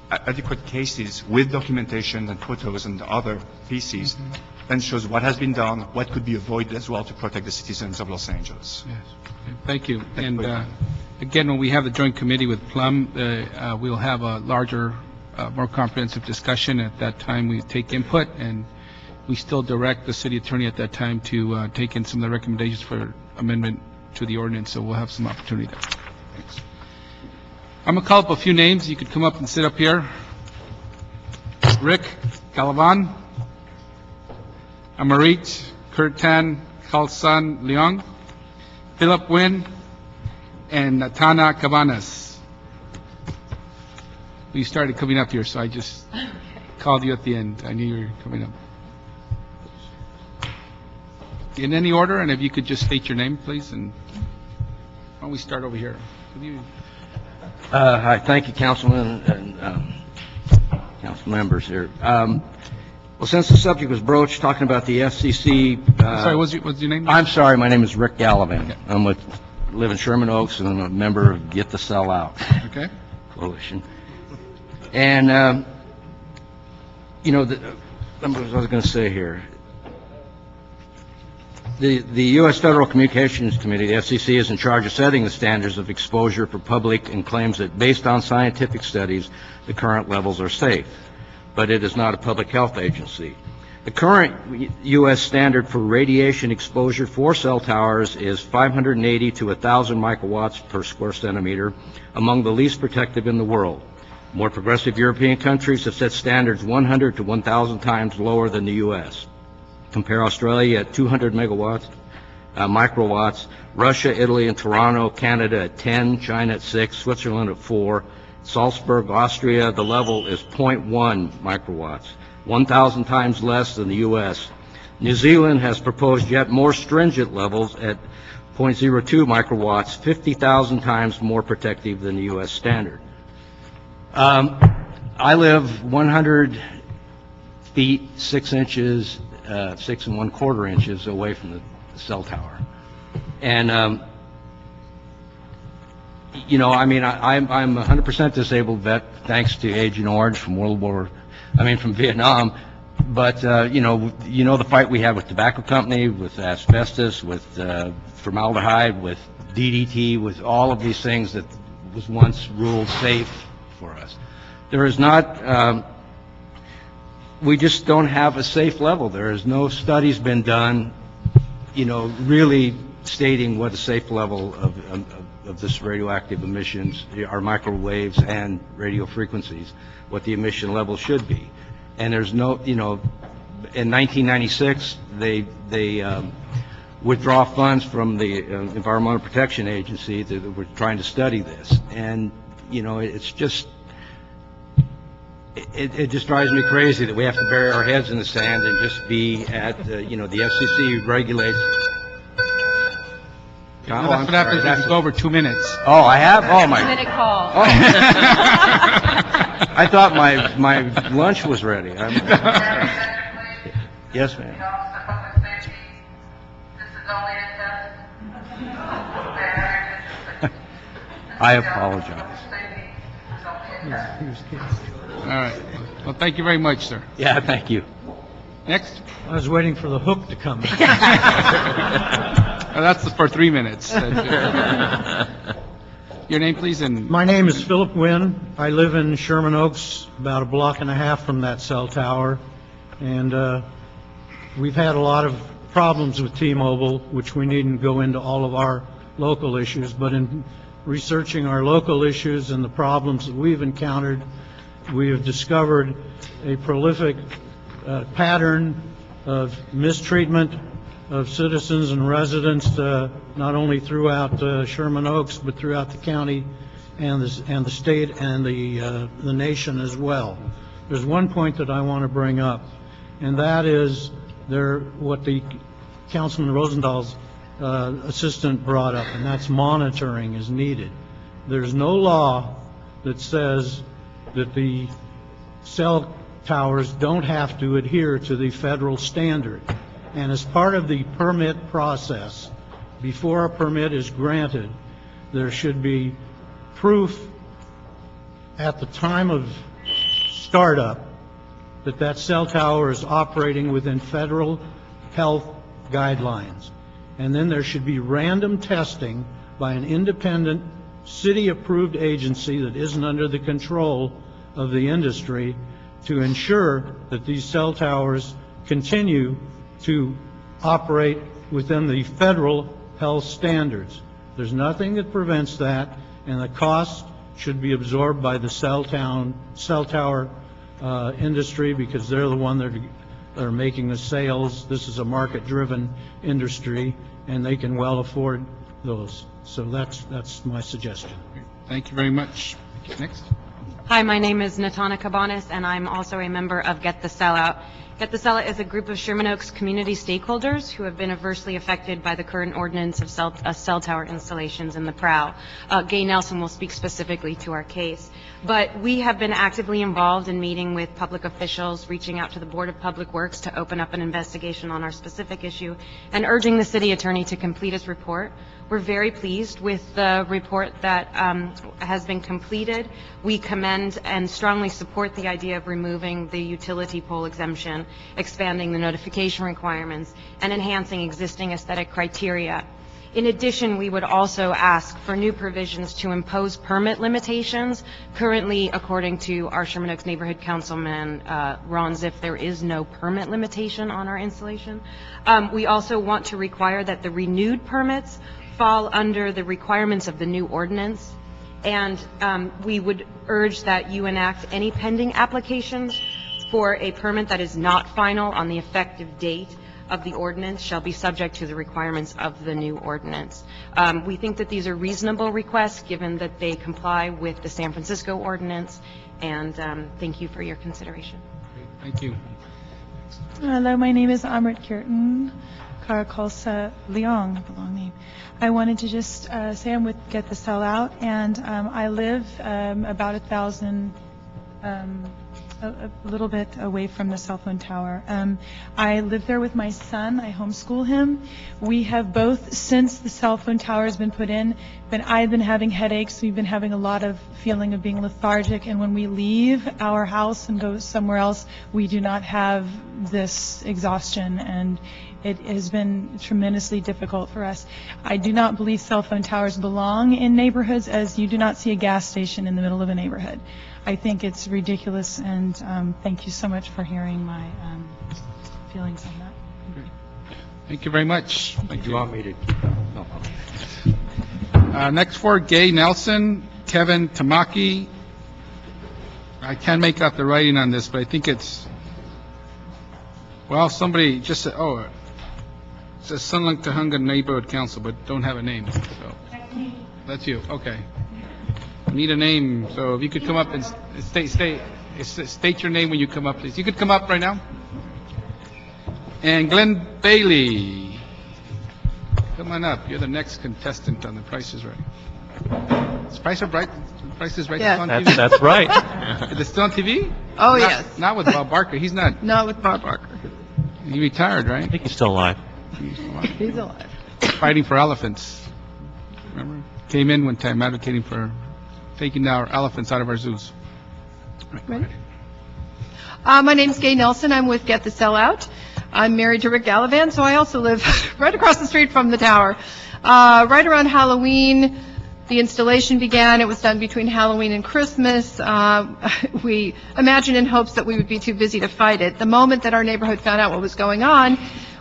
adequate cases with documentation and photos and other pieces and shows what has been done, what could be avoided as well to protect the citizens of Los Angeles. Yes. Okay, thank you. And again, when we have the joint committee with Plum, we'll have a larger, more comprehensive discussion. At that time, we take input, and we still direct the city attorney at that time to take in some of the recommendations for amendment to the ordinance, so we'll have some opportunity there. Thanks. I'm going to call up a few names. You could come up and sit up here. Rick Galavan, Amarit Kurtan Khalsan Leong, Philip Nguyen, and Natana Cabanas. You started coming up here, so I just called you at the end. I knew you were coming up. In any order, and if you could just state your name, please, and why don't we start over here? Could you... Hi, thank you, Councilman and council members here. Well, since the subject was broached, talking about the FCC... sorry, what's your name? I'm sorry, my name is Rick Gallivan. Okay. Live in Sherman Oaks, and I'm a member of Get the Cell Out okay. Coalition. And, you know, what was I going to say here? The U.S. Federal Communications Committee, the FCC, is in charge of setting the standards of exposure for public and claims that, based on scientific studies, the current levels are safe. But it is not a public health agency. The current U.S. standard for radiation exposure for cell towers is 580 to 1,000 microwatts per square centimeter, among the least protective in the world. More progressive European countries have set standards 100 to 1,000 times lower than the U.S. Compare Australia at 200 microwatts, Russia, Italy, and Toronto, Canada at 10, China at 6, Switzerland at 4, Salzburg, Austria, the level is 0.1 microwatts, 1,000 times less than the U.S. New Zealand has proposed yet more stringent levels at 0.02 microwatts, 50,000 times more protective than the U.S. standard. I live 100 feet, 6 inches, 6 1/4 inches away from the cell tower. And you know, I mean, I'm 100% disabled vet, thanks to Agent Orange from from Vietnam. But, you know, the fight we had with tobacco company, with asbestos, with formaldehyde, with DDT, with all of these things that was once ruled safe for us. There is not, we just don't have a safe level. There is no studies been done, you know, really stating what a safe level of this radioactive emissions, our microwaves and radio frequencies, what the emission level should be. And there's no, you know, in 1996, they withdraw funds from the Environmental Protection Agency that were trying to study this. And, you know, it's just, it just drives me crazy that we have to bury our heads in the sand and just be at, you know, the FCC regulates. That's what happens if you go over 2 minutes. Oh, I have? Oh, my. 2-minute call. Oh. I thought my lunch was ready. Yes, ma'am. I apologize. All right. Well, thank you very much, sir. Yeah, thank you. Next. I was waiting for the hook to come. That's for 3 minutes. Your name, please, and... My name is Philip Wynn. I live in Sherman Oaks, about a block and a half from that cell tower. And we've had a lot of problems with T-Mobile, which we needn't go into all of our local issues. But in researching our local issues and the problems that we've encountered, we have discovered a prolific pattern of mistreatment of citizens and residents, not only throughout Sherman Oaks, but throughout the county and the state and the nation as well. There's one point that I want to bring up, and that is what the Councilman Rosenthal's assistant brought up, and that's monitoring is needed. There's no law that says that the cell towers don't have to adhere to the federal standard. And as part of the permit process, before a permit is granted, there should be proof at the time of startup that that cell tower is operating within federal health guidelines. And then there should be random testing by an independent city-approved agency that isn't under the control of the industry to ensure that these cell towers continue to operate within the federal health standards. There's nothing that prevents that, and the cost should be absorbed by the cell tower industry, because they're the one that are making the sales. This is a market-driven industry, and they can well afford those. So that's my suggestion. Thank you very much. Next. Hi, my name is Natana Cabanas, and I'm also a member of Get the Cell Out. Get the Cell Out is a group of Sherman Oaks community stakeholders who have been adversely affected by the current ordinance of cell tower installations in the PROW. Gay Nelson will speak specifically to our case. But we have been actively involved in meeting with public officials, reaching out to the Board of Public Works to open up an investigation on our specific issue, and urging the city attorney to complete his report. We're very pleased with the report that has been completed. We commend and strongly support the idea of removing the utility pole exemption, expanding the notification requirements, and enhancing existing aesthetic criteria. In addition, we would also ask for new provisions to impose permit limitations. Currently, according to our Sherman Oaks Neighborhood Councilman, Ron Ziff, there is no permit limitation on our installation. We also want to require that the renewed permits fall under the requirements of the new ordinance, and we would urge that you enact any pending applications for a permit that is not final on the effective date of the ordinance shall be subject to the requirements of the new ordinance. We think that these are reasonable requests given that they comply with the San Francisco ordinance, and thank you for your consideration. Thank you. Hello, my name is Amrit Kirtan Karakolsa Leong, the long name. I wanted to just say I'm with Get the Cell Out, and I live about 1,000 a little bit away from the cell phone tower. I live there with my son. I homeschool him. We have both, since the cell phone tower has been put in, I've been having headaches. We've been having a lot of feeling of being lethargic. And when we leave our house and go somewhere else, we do not have this exhaustion. And it has been tremendously difficult for us. I do not believe cell phone towers belong in neighborhoods, as you do not see a gas station in the middle of a neighborhood. I think it's ridiculous, and thank you so much for hearing my feelings on that. Thank you very much. Thank you. Want me to keep going? No. Next for Gay Nelson, Kevin Tamaki. I can't make out the writing on this, but I think it's, well, somebody just said, oh, it says Sunlung Tahunga Neighborhood Council, but don't have a name. So that's you. Okay. We need a name, so if you could come up and state your name when you come up, please. You could come up right now. And Glenn Bailey, come on up. You're the next contestant on The Price is Right. Is Price is Right? Price is Right. Yes. On TV? That's right. Is it still on TV? Oh, yes. Not with Bob Barker. He's not. Not with Bob Barker. He retired, right? I think he's still alive. He's alive. Fighting for elephants. Remember? Came in one time advocating for taking our elephants out of our zoos. Ready? My name's Gay Nelson. I'm with Get the Sellout. I'm married to Rick Gallivan, so I also live right across the street from the tower. Right around Halloween, the installation began. It was done between Halloween and Christmas. We imagined in hopes that we would be too busy to fight it. The moment that our neighborhood found out what was going on,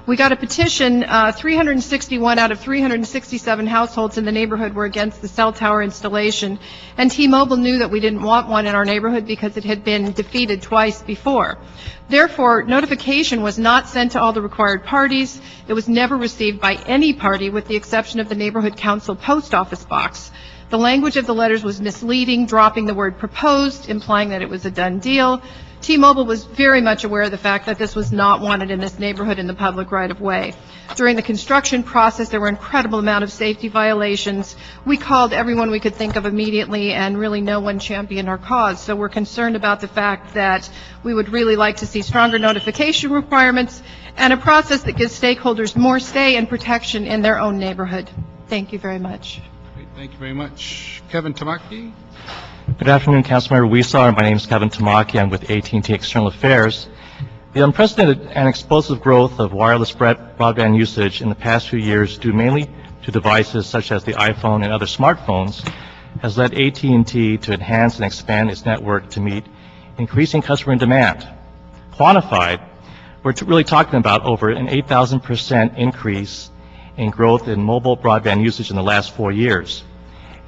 we got a petition. 361 out of 367 households in the neighborhood were against the cell tower installation, and T-Mobile knew that we didn't want one in our neighborhood because it had been defeated twice before. Therefore, notification was not sent to all the required parties. It was never received by any party with the exception of the neighborhood council post office box. The language of the letters was misleading, dropping the word proposed, implying that it was a done deal. T-Mobile was very much aware of the fact that this was not wanted in this neighborhood in the public right-of-way. During the construction process, there were an incredible amount of safety violations. We called everyone we could think of immediately, and really no one championed our cause. So we're concerned about the fact that we would really like to see stronger notification requirements and a process that gives stakeholders more say and protection in their own neighborhood. Thank you very much. Great, thank you very much. Kevin Tamaki. Good afternoon, Councilmember Weesaw. My name is Kevin Tamaki. I'm with AT&T External Affairs. The unprecedented and explosive growth of wireless broadband usage in the past few years, due mainly to devices such as the iPhone and other smartphones, has led AT&T to enhance and expand its network to meet increasing customer demand. Quantified, we're really talking about over an 8,000% increase in growth in mobile broadband usage in the last 4 years.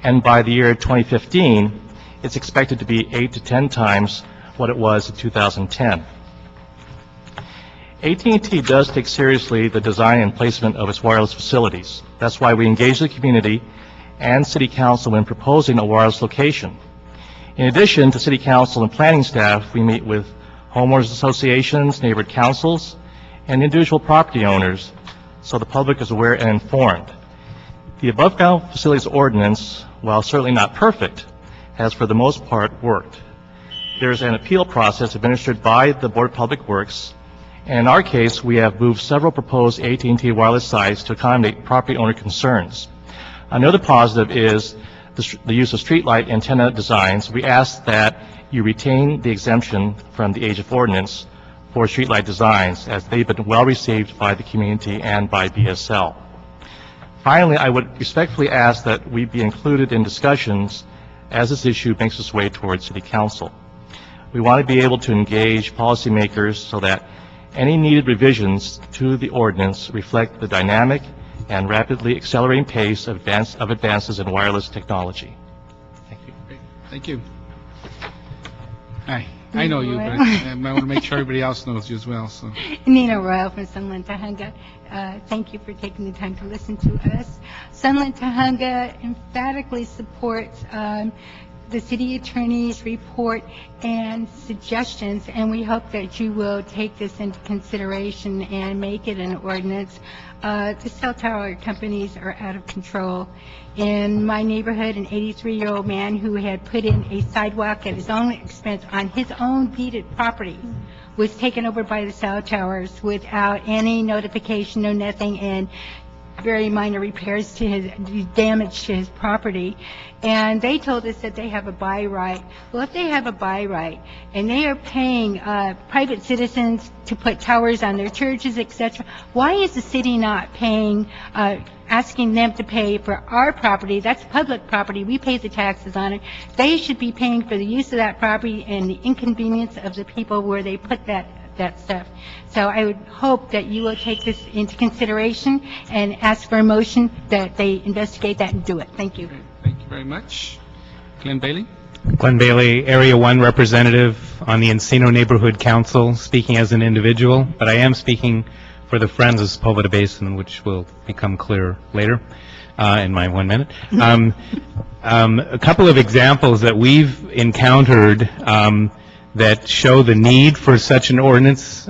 And by the year 2015, it's expected to be 8 to 10 times what it was in 2010. AT&T does take seriously the design and placement of its wireless facilities. That's why we engage the community and City Council when proposing a wireless location. In addition to City Council and planning staff, we meet with homeowners associations, neighborhood councils, and individual property owners so the public is aware and informed. The above-ground facilities ordinance, while certainly not perfect, has for the most part worked. There is an appeal process administered by the Board of Public Works, and in our case, we have moved several proposed AT&T wireless sites to accommodate property owner concerns. Another positive is the use of streetlight antenna designs. We ask that you retain the exemption from the age of ordinance for streetlight designs, as they've been well received by the community and by BSL. Finally, I would respectfully ask that we be included in discussions as this issue makes its way towards City Council. We want to be able to engage policymakers so that any needed revisions to the ordinance reflect the dynamic and rapidly accelerating pace of advances in wireless technology. Thank you. Great. Thank you. Hi. I know you, but I want to make sure everybody else knows you as well. So. Nina Royal from Sunland Tahunga. Thank you for taking the time to listen to us. Sunland Tahunga emphatically supports the city attorney's report and suggestions, and we hope that you will take this into consideration and make it an ordinance. The cell tower companies are out of control. In my neighborhood, an 83-year-old man who had put in a sidewalk at his own expense on his own deeded property was taken over by the cell towers without any notification, no nothing, and very minor repairs to his damage to his property. And they told us that they have a buy right. Well, if they have a buy right and they are paying private citizens to put towers on their churches, etc., why is the city not paying, asking them to pay for our property? That's public property. We pay the taxes on it. They should be paying for the use of that property and the inconvenience of the people where they put that stuff. So I would hope that you will take this into consideration and ask for a motion that they investigate that and do it. Thank you. Thank you very much. Glenn Bailey? Glenn Bailey, Area 1 representative on the Encino Neighborhood Council, speaking as an individual, but I am speaking for the Friends of Sepulveda Basin, which will become clear later in my 1 minute. A couple of examples that we've encountered that show the need for such an ordinance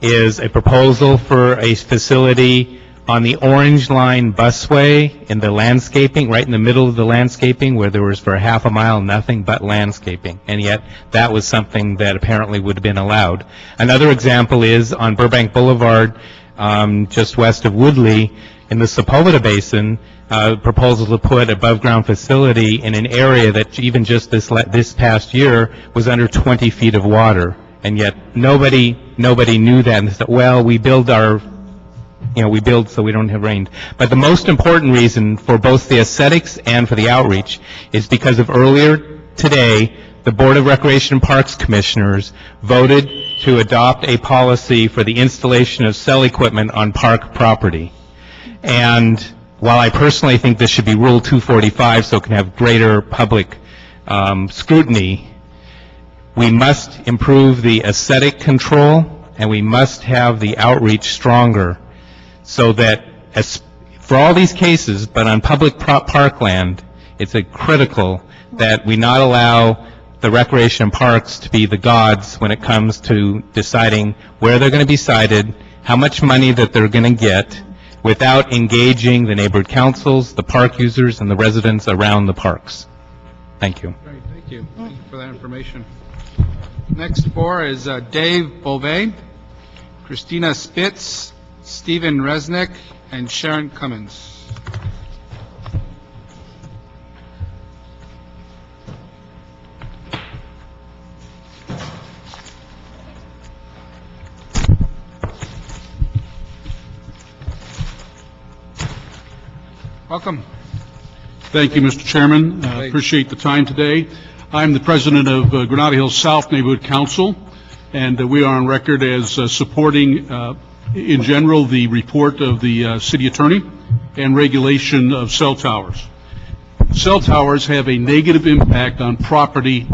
is a proposal for a facility on the Orange Line busway in the landscaping, right in the middle of the landscaping, where there was for a half a mile nothing but landscaping, and yet that was something that apparently would have been allowed. Another example is on Burbank Boulevard, just west of Woodley, in the Sepulveda Basin, proposal to put above-ground facility in an area that even just this past year was under 20 feet of water, and yet nobody knew that and said, well, we build so we don't have rain. But the most important reason for both the aesthetics and for the outreach is because of earlier today, the Board of Recreation and Parks Commissioners voted to adopt a policy for the installation of cell equipment on park property. And while I personally think this should be Rule 245 so it can have greater public scrutiny, we must improve the aesthetic control and we must have the outreach stronger so that for all these cases, but on public parkland, it's critical that we not allow the recreation and parks to be the gods when it comes to deciding where they're going to be sited, how much money that they're going to get, without engaging the neighborhood councils, the park users, and the residents around the parks. Thank you. Great, thank you. Thank you for that information. Next four is Dave Beauvais, Christina Spitz, Stephen Resnick, and Sharon Cummins. Welcome. Thank you, Mr. Chairman. Appreciate the time today. I'm the president of Granada Hills South Neighborhood Council, and we are on record as supporting, in general, the report of the city attorney and regulation of cell towers. Cell towers have a negative impact on property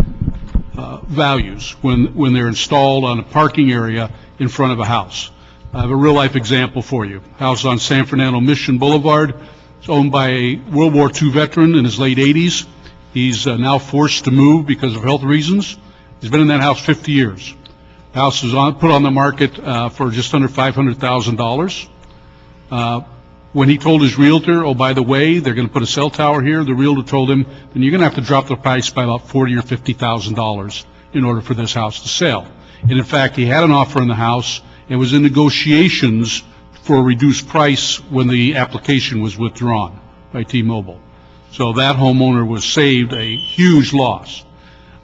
values when they're installed on a parking area in front of a house. I have a real-life example for you. House on San Fernando Mission Boulevard. It's owned by a World War II veteran in his late 80s. He's now forced to move because of health reasons. He's been in that house 50 years. The house is put on the market for just under $500,000. When he told his realtor, oh, by the way, they're going to put a cell tower here, the realtor told him, then you're going to have to drop the price by about $40,000 or $50,000 in order for this house to sell. And in fact, he had an offer in the house and was in negotiations for a reduced price when the application was withdrawn by T-Mobile. So that homeowner was saved a huge loss.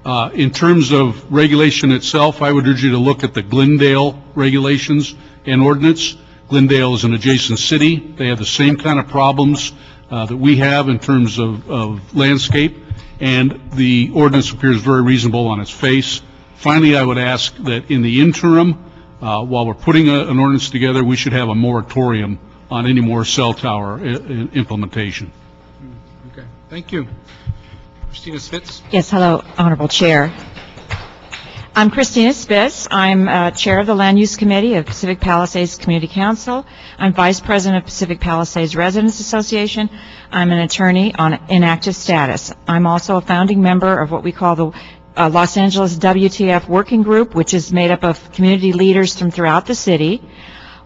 In terms of regulation itself, I would urge you to look at the Glendale regulations and ordinance. Glendale is an adjacent city. They have the same kind of problems that we have in terms of landscape, and the ordinance appears very reasonable on its face. Finally, I would ask that in the interim, while we're putting an ordinance together, we should have a moratorium on any more cell tower implementation. Okay, thank you. Christina Spitz. Yes, hello, Honorable Chair. I'm Christina Spitz. I'm Chair of the Land Use Committee of Pacific Palisades Community Council. I'm Vice President of Pacific Palisades Residents Association. I'm an attorney on inactive status. I'm also a founding member of what we call the Los Angeles WTF Working Group, which is made up of community leaders from throughout the city.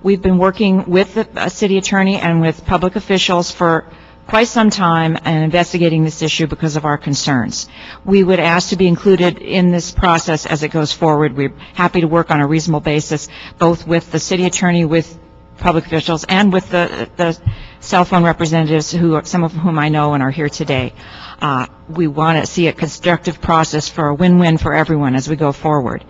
We've been working with the city attorney and with public officials for quite some time and investigating this issue because of our concerns. We would ask to be included in this process as it goes forward. We're happy to work on a reasonable basis, both with the city attorney, with public officials, and with the cell phone representatives, some of whom I know and are here today. We want to see a constructive process for a win-win for everyone as we go forward.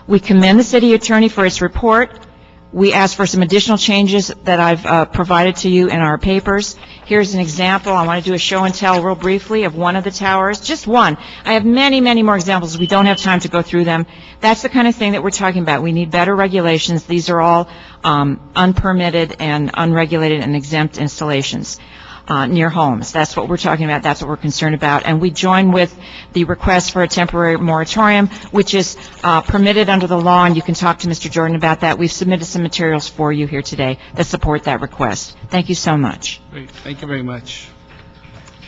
We commend the city attorney for its report. We ask for some additional changes that I've provided to you in our papers. Here's an example. I want to do a show and tell real briefly of one of the towers, just one. I have many, many more examples. We don't have time to go through them. That's the kind of thing that we're talking about. We need better regulations. These are all unpermitted and unregulated and exempt installations near homes. That's what we're talking about. That's what we're concerned about. And we join with the request for a temporary moratorium, which is permitted under the law, and you can talk to Mr. Jordan about that. We've submitted some materials for you here today that support that request. Thank you so much. Great. Thank you very much.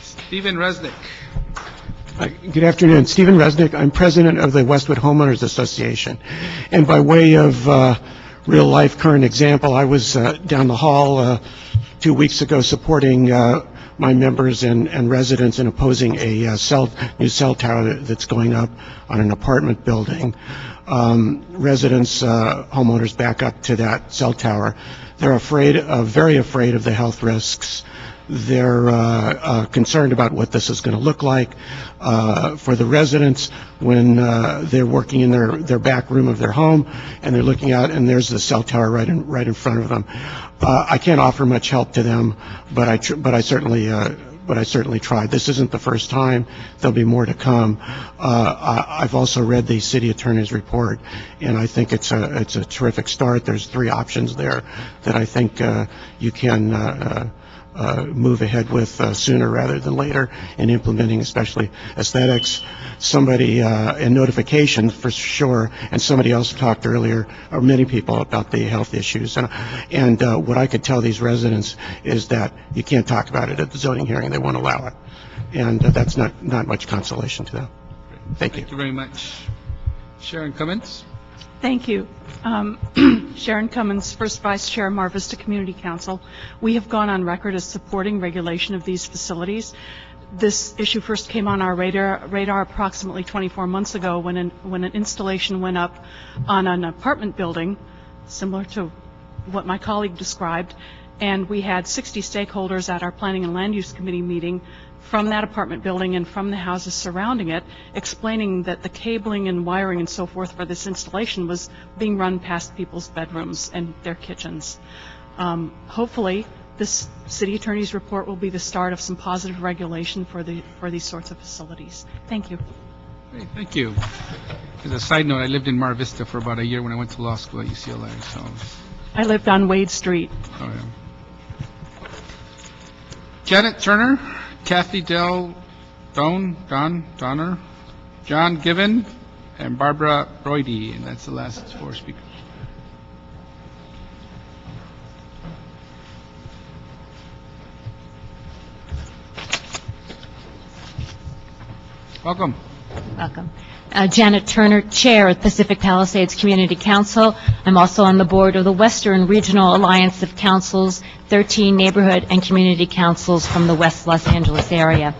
Stephen Resnick. Good afternoon. Stephen Resnick. I'm president of the Westwood Homeowners Association. And by way of real-life current example, I was down the hall 2 weeks ago supporting my members and residents in opposing a new cell tower that's going up on an apartment building. Residents, homeowners back up to that cell tower. They're very afraid of the health risks. They're concerned about what this is going to look like for the residents when they're working in their back room of their home and they're looking out and there's the cell tower right in front of them. I can't offer much help to them, but I certainly tried. This isn't the first time. There'll be more to come. I've also read the city attorney's report, and I think it's a terrific start. There's 3 options there that I think you can move ahead with sooner rather than later in implementing, especially aesthetics, and notification for sure. And somebody else talked earlier, or many people, about the health issues. And what I could tell these residents is that you can't talk about it at the zoning hearing. They won't allow it. And that's not much consolation to them. Thank you. Thank you very much. Sharon Cummins. Thank you. Sharon Cummins, First Vice Chair, Mar Vista Community Council. We have gone on record as supporting regulation of these facilities. This issue first came on our radar approximately 24 months ago when an installation went up on an apartment building, similar to what my colleague described, and we had 60 stakeholders at our Planning and Land Use Committee meeting from that apartment building and from the houses surrounding it, explaining that the cabling and wiring and so forth for this installation was being run past people's bedrooms and their kitchens. Hopefully, this city attorney's report will be the start of some positive regulation for these sorts of facilities. Thank you. Great, thank you. As a side note, I lived in Mar Vista for about a year when I went to law school at UCLA. So I lived on Wade Street. Oh, yeah. Janet Turner, Kathy Donner, John Given, and Barbara Broidy, and that's the last 4 speakers. Welcome. Welcome. Janet Turner, Chair of Pacific Palisades Community Council. I'm also on the board of the Western Regional Alliance of Councils, 13 neighborhood and community councils from the West Los Angeles area.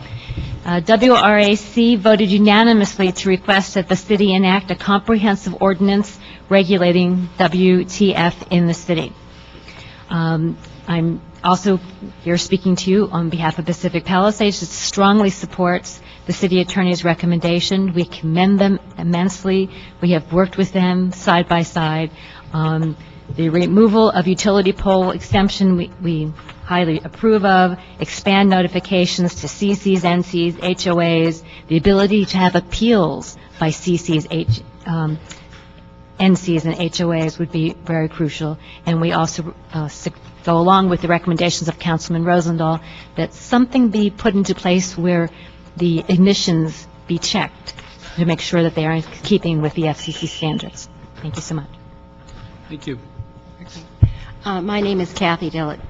WRAC voted unanimously to request that the city enact a comprehensive ordinance regulating WTF in the city. I'm also here speaking to you on behalf of Pacific Palisades. It strongly supports the city attorney's recommendation. We commend them immensely. We have worked with them side by side. The removal of utility pole exemption we highly approve of, expand notifications to CCs, NCs, HOAs, the ability to have appeals by CCs, NCs, and HOAs would be very crucial. And we also go along with the recommendations of Councilman Rosendahl that something be put into place where the emissions be checked to make sure that they are in keeping with the FCC standards. Thank you so much. Thank you. My name is Kathy Deladani,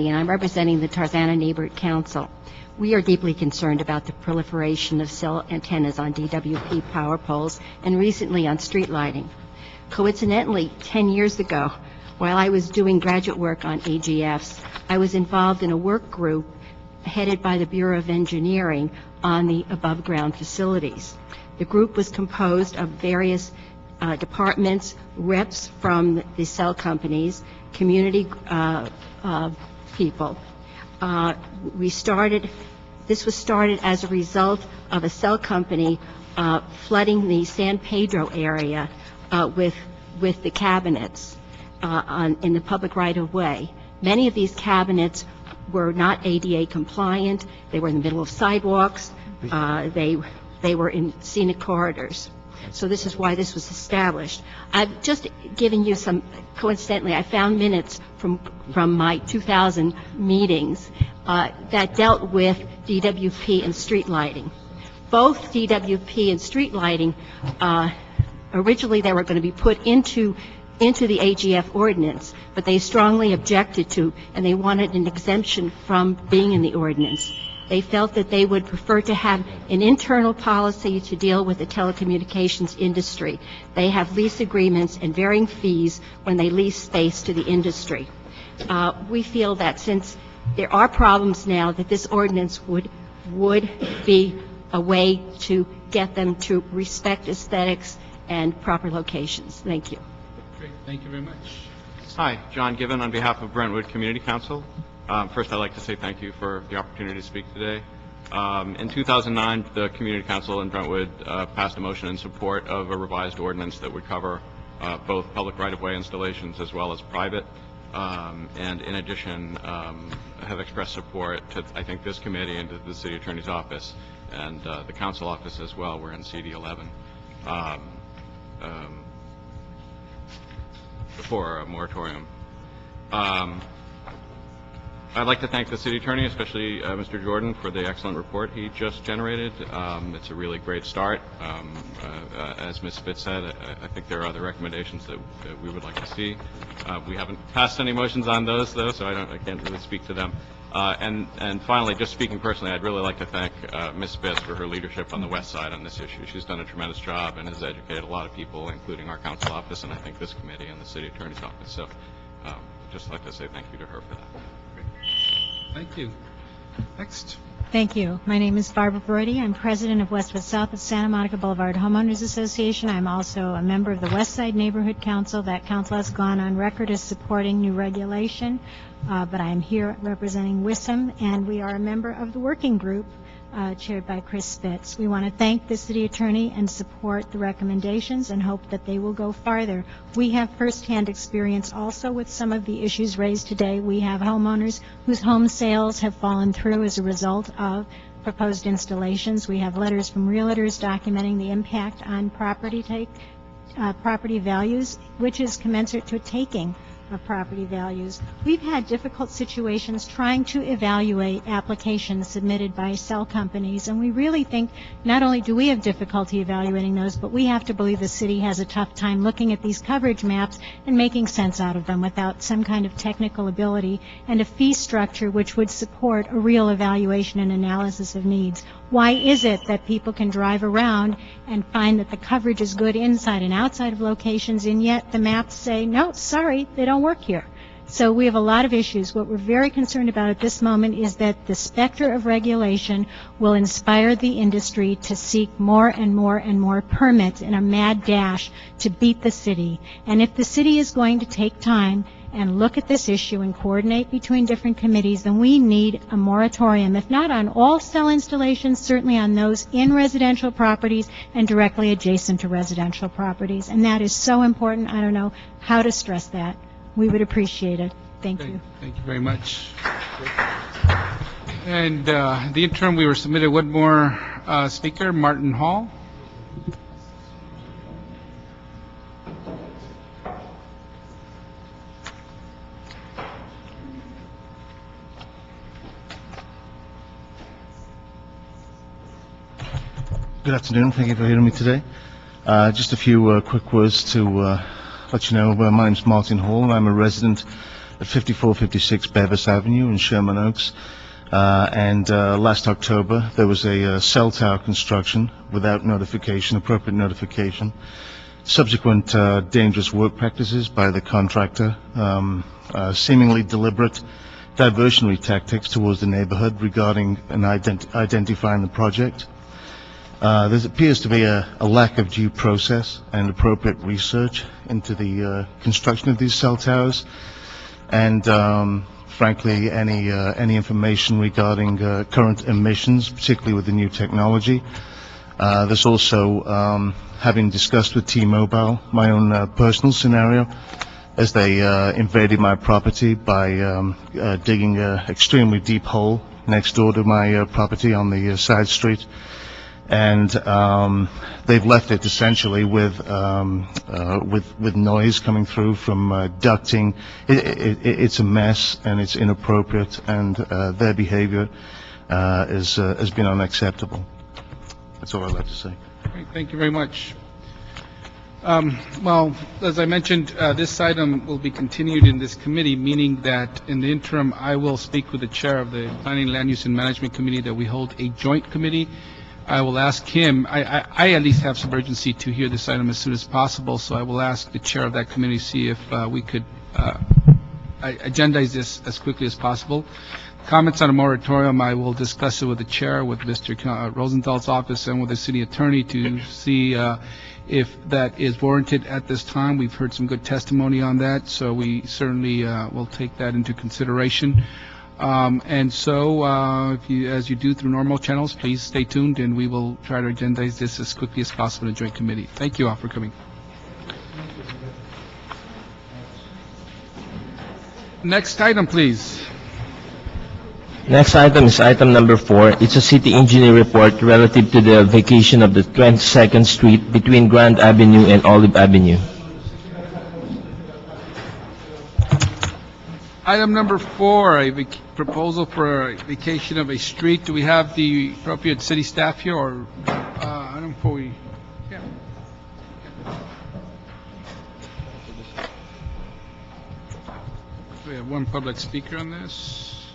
and I'm representing the Tarzana Neighborhood Council. We are deeply concerned about the proliferation of cell antennas on DWP power poles and recently on street lighting. Coincidentally, 10 years ago, while I was doing graduate work on AGFs, I was involved in a work group headed by the Bureau of Engineering on the above-ground facilities. The group was composed of various departments, reps from the cell companies, community people. This was started as a result of a cell company flooding the San Pedro area with the cabinets in the public right-of-way. Many of these cabinets were not ADA compliant. They were in the middle of sidewalks. They were in scenic corridors. So this is why this was established. I've just given you some, coincidentally, I found minutes from my 2000 meetings that dealt with DWP and street lighting. Both DWP and street lighting, originally they were going to be put into the AGF ordinance, but they strongly objected to, and they wanted an exemption from being in the ordinance. They felt that they would prefer to have an internal policy to deal with the telecommunications industry. They have lease agreements and varying fees when they lease space to the industry. We feel that since there are problems now, that this ordinance would be a way to get them to respect aesthetics and proper locations. Thank you. Great. Thank you very much. Hi, John Given on behalf of Brentwood Community Council. First, I'd like to say thank you for the opportunity to speak today. In 2009, the Community Council in Brentwood passed a motion in support of a revised ordinance that would cover both public right-of-way installations as well as private, and in addition have expressed support to, I think, this committee and to the City Attorney's Office and the Council Office as well. We're in CD 11 for a moratorium. I'd like to thank the City Attorney, especially Mr. Jordan, for the excellent report he just generated. It's a really great start. As Ms. Spitz said, I think there are other recommendations that we would like to see. We haven't passed any motions on those, though, so I can't really speak to them. And finally, just speaking personally, I'd really like to thank Ms. Spitz for her leadership on the West Side on this issue. She's done a tremendous job and has educated a lot of people, including our Council Office and I think this committee and the City Attorney's Office. So just like to say thank you to her for that. Thank you. Next. Thank you. My name is Barbara Brody. I'm president of Westwood South at Santa Monica Boulevard Homeowners Association. I'm also a member of the West Side Neighborhood Council. That council has gone on record as supporting new regulation, but I'm here representing WISM, and we are a member of the working group chaired by Chris Spitz. We want to thank the city attorney and support the recommendations and hope that they will go farther. We have firsthand experience also with some of the issues raised today. We have homeowners whose home sales have fallen through as a result of proposed installations. We have letters from realtors documenting the impact on property values, which is commensurate to a taking of property values. We've had difficult situations trying to evaluate applications submitted by cell companies, and we really think not only do we have difficulty evaluating those, but we have to believe the city has a tough time looking at these coverage maps and making sense out of them without some kind of technical ability and a fee structure which would support a real evaluation and analysis of needs. Why is it that people can drive around and find that the coverage is good inside and outside of locations, and yet the maps say, no, sorry, they don't work here? So we have a lot of issues. What we're very concerned about at this moment is that the specter of regulation will inspire the industry to seek more and more and more permits in a mad dash to beat the city. And if the city is going to take time and look at this issue and coordinate between different committees, then we need a moratorium, if not on all cell installations, certainly on those in residential properties and directly adjacent to residential properties. And that is so important. I don't know how to stress that. We would appreciate it. Thank you. Thank you very much. And the interim, we were submitted one more speaker, Martin Hall. Good afternoon. Thank you for hearing me today. Just a few quick words to let you know. My name's Martin Hall, and I'm a resident at 5456 Bevis Avenue in Sherman Oaks. Last October, there was a cell tower construction without notification, appropriate notification. Subsequent dangerous work practices by the contractor, seemingly deliberate diversionary tactics towards the neighborhood regarding and identifying the project. There appears to be a lack of due process and appropriate research into the construction of these cell towers, and frankly, any information regarding current emissions, particularly with the new technology. There's also, having discussed with T-Mobile, my own personal scenario, as they invaded my property by digging an extremely deep hole next door to my property on the side street. And they've left it essentially with noise coming through from ducting. It's a mess and it's inappropriate, and their behavior has been unacceptable. That's all I'd like to say. Great, thank you very much. Well, as I mentioned, this item will be continued in this committee, meaning that in the interim, I will speak with the chair of the Planning, Land Use, and Management Committee that we hold a joint committee. I will ask him, I at least have some urgency to hear this item as soon as possible, so I will ask the chair of that committee to see if we could agendize this as quickly as possible. Comments on a moratorium, I will discuss it with the chair, with Mr. Rosenthal's office, and with the city attorney to see if that is warranted at this time. We've heard some good testimony on that, so we certainly will take that into consideration. And so, as you do through normal channels, please stay tuned, and we will try to agendize this as quickly as possible in joint committee. Thank you all for coming. Next item, please. Next item is item number 4. It's a city engineer report relative to the vacation of the 22nd Street between Grand Avenue and Olive Avenue. Item number 4, a proposal for a vacation of a street. Do we have the appropriate city staff here, or item 4? Yeah. We have one public speaker on this.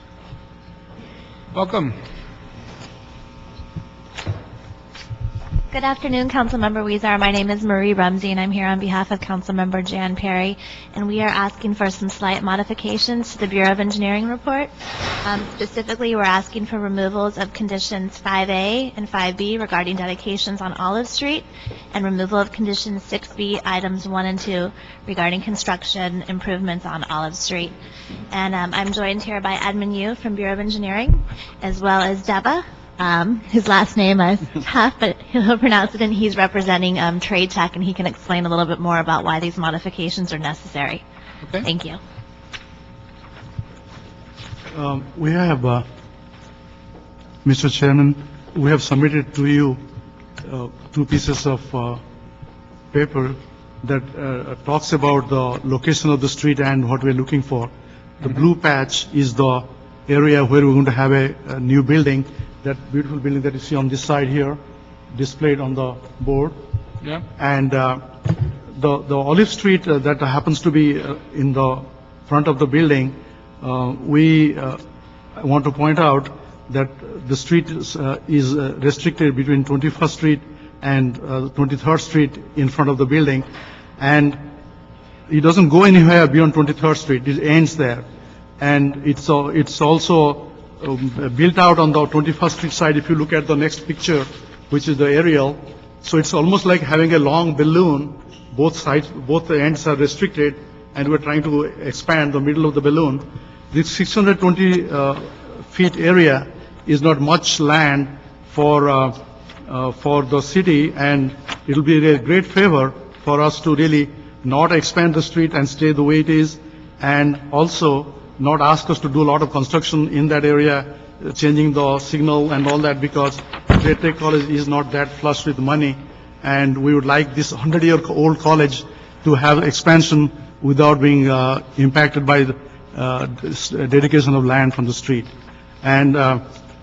Welcome. Good afternoon, Councilmember Weezer. My name is Marie Rumsey, and I'm here on behalf of Councilmember Jan Perry, and we are asking for some slight modifications to the Bureau of Engineering report. Specifically, we're asking for removals of conditions 5A and 5B regarding dedications on Olive Street, and removal of conditions 6B, items 1 and 2 regarding construction improvements on Olive Street. And I'm joined here by Edmund Yu from Bureau of Engineering, as well as Deba. His last name is tough, but he'll pronounce it, and he's representing Trade Tech, and he can explain a little bit more about why these modifications are necessary. Okay. Thank you. We have, Mr. Chairman, we have submitted to you 2 pieces of paper that talks about the location of the street and what we're looking for. The blue patch is the area where we're going to have a new building, that beautiful building that you see on this side here, displayed on the board. Yeah. And the Olive Street that happens to be in the front of the building, we want to point out that the street is restricted between 21st Street and 23rd Street in front of the building, and it doesn't go anywhere beyond 23rd Street. It ends there. And it's also built out on the 21st Street side. If you look at the next picture, which is the aerial, so it's almost like having a long balloon. Both sides, both the ends are restricted, and we're trying to expand the middle of the balloon. This 620 feet area is not much land for the city, and it'll be a great favor for us to really not expand the street and stay the way it is, and also not ask us to do a lot of construction in that area, changing the signal and all that, because Great Tech College is not that flush with money, and we would like this 100-year-old college to have expansion without being impacted by the dedication of land from the street. And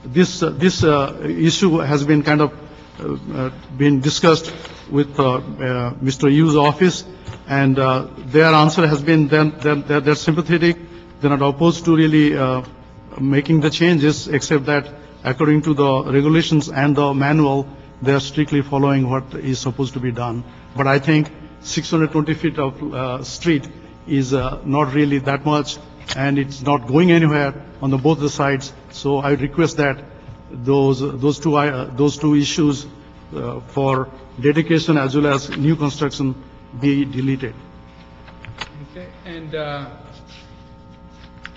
this issue has been kind of been discussed with Mr. Yu's office, and their answer has been they're sympathetic. They're not opposed to really making the changes, except that according to the regulations and the manual, they're strictly following what is supposed to be done. But I think 620 feet of street is not really that much, and it's not going anywhere on both the sides. So I would request that those two issues for dedication as well as new construction be deleted. Okay, and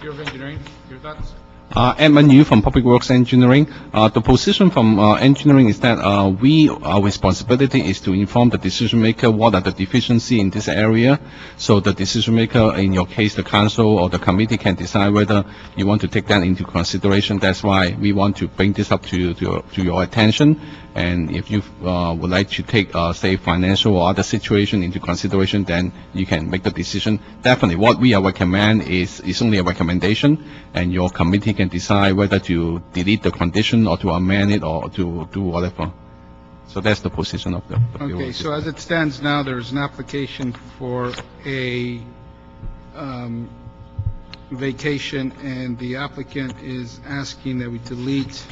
Bureau of Engineering, your thoughts? Edmund Yu from Public Works Engineering. The position from engineering is that our responsibility is to inform the decision maker what are the deficiencies in this area. So the decision maker, in your case, the council or the committee, can decide whether you want to take that into consideration. That's why we want to bring this up to your attention. And if you would like to take, say, financial or other situation into consideration, then you can make the decision. Definitely, what we recommend is only a recommendation, and your committee can decide whether to delete the condition or to amend it or to do whatever. So that's the position of the Bureau. Okay, so as it stands now, there's an application for a vacation, and the applicant is asking that we delete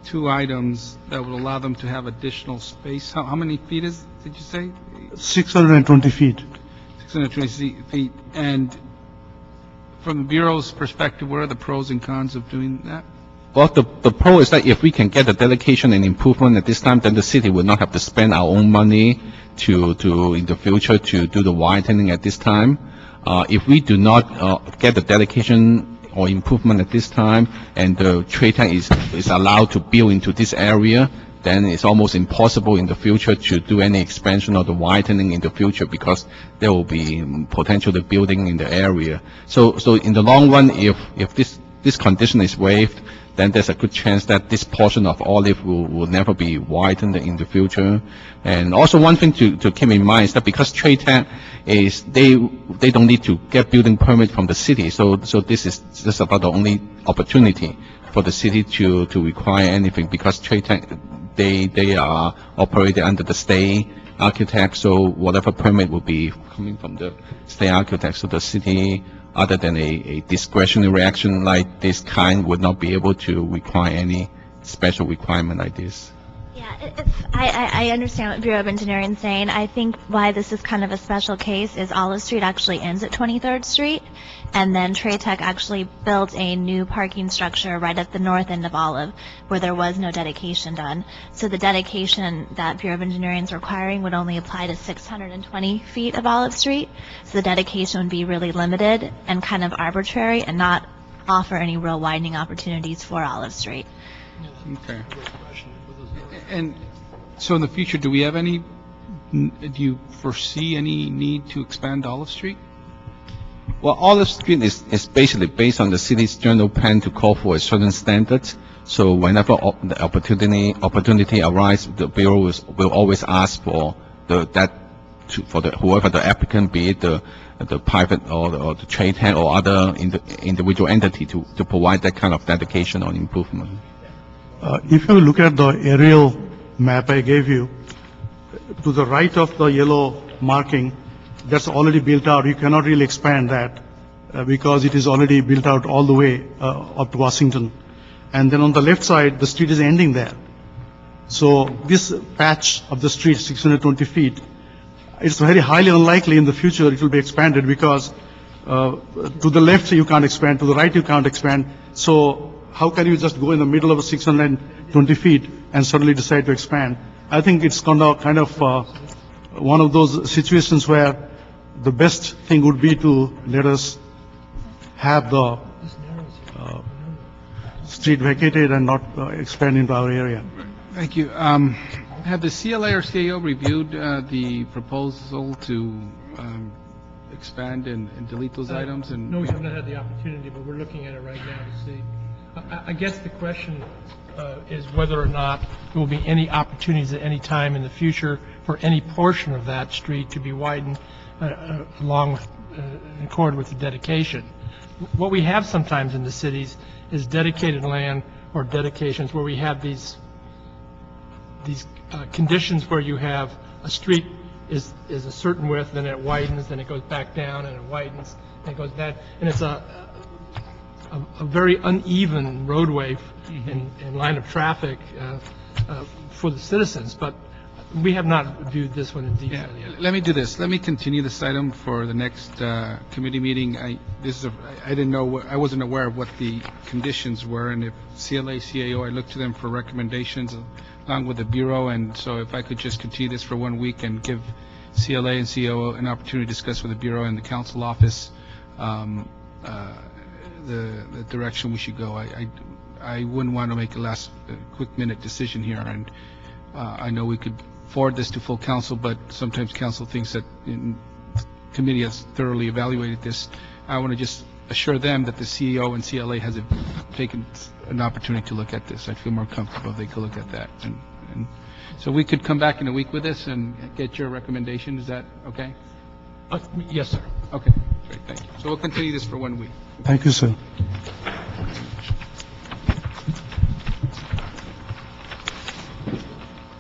two items that would allow them to have additional space. How many feet did you say? 620 feet. 620 feet. And from the Bureau's perspective, what are the pros and cons of doing that? Well, the pro is that if we can get the dedication and improvement at this time, then the city will not have to spend our own money to in the future to do the widening at this time. If we do not get the dedication or improvement at this time, and the trade tank is allowed to build into this area, then it's almost impossible in the future to do any expansion or the widening in the future, because there will be potentially building in the area. So in the long run, if this condition is waived, then there's a good chance that this portion of Olive will never be widened in the future. And also one thing to keep in mind is that because trade tank is, they don't need to get building permit from the city, so this is just about the only opportunity for the city to require anything, because trade tank, they are operated under the state architect, so whatever permit will be coming from the state architect, so the city, other than a discretionary action like this kind, would not be able to require any special requirement like this. Yeah, I understand what Bureau of Engineering is saying. I think why this is kind of a special case is Olive Street actually ends at 23rd Street, and then Trade Tech actually built a new parking structure right at the north end of Olive, where there was no dedication done. So the dedication that Bureau of Engineering is requiring would only apply to 620 feet of Olive Street. So the dedication would be really limited and kind of arbitrary and not offer any real widening opportunities for Olive Street. Okay. And so in the future, do you foresee any need to expand Olive Street? Well, Olive Street is basically based on the city's general plan to call for a certain standard. So whenever the opportunity arises, the Bureau will always ask for whoever the applicant, be it the private or the trade tank or other individual entity, to provide that kind of dedication or improvement. If you look at the aerial map I gave you, to the right of the yellow marking, that's already built out. You cannot really expand that because it is already built out all the way up to Washington. And then on the left side, the street is ending there. So this patch of the street, 620 feet, it's very highly unlikely in the future it will be expanded, because to the left you can't expand, to the right you can't expand. So how can you just go in the middle of 620 feet and suddenly decide to expand? I think it's kind of one of those situations where the best thing would be to let us have the street vacated and not expand into our area. Thank you. Have the CLA or CAO reviewed the proposal to expand and delete those items? No, we have not had the opportunity, but we're looking at it right now to see. I guess the question is whether or not there will be any opportunities at any time in the future for any portion of that street to be widened along with, in accord with the dedication. What we have sometimes in the cities is dedicated land or dedications where we have these these conditions where you have a street is a certain width, then it widens, then it goes back down, and it widens, and it goes back, and it's a very uneven roadway and line of traffic for the citizens, but we have not viewed this one in detail yet. Let me do this. Let me continue this item for the next committee meeting. I didn't know, I wasn't aware of what the conditions were, and if CLA, CAO, I looked to them for recommendations along with the Bureau, and so if I could just continue this for 1 week and give CLA and CAO an opportunity to discuss with the Bureau and the Council Office the direction we should go. I wouldn't want to make a last quick-minute decision here, and I know we could forward this to full council, but sometimes council thinks that committee has thoroughly evaluated this. I want to just assure them that the CEO and CLA has taken an opportunity to look at this. I feel more comfortable if they could look at that. And so we could come back in a week with this and get your recommendation. Is that okay? Yes, sir. Okay, great, thank you. So we'll continue this for 1 week. Thank you, sir.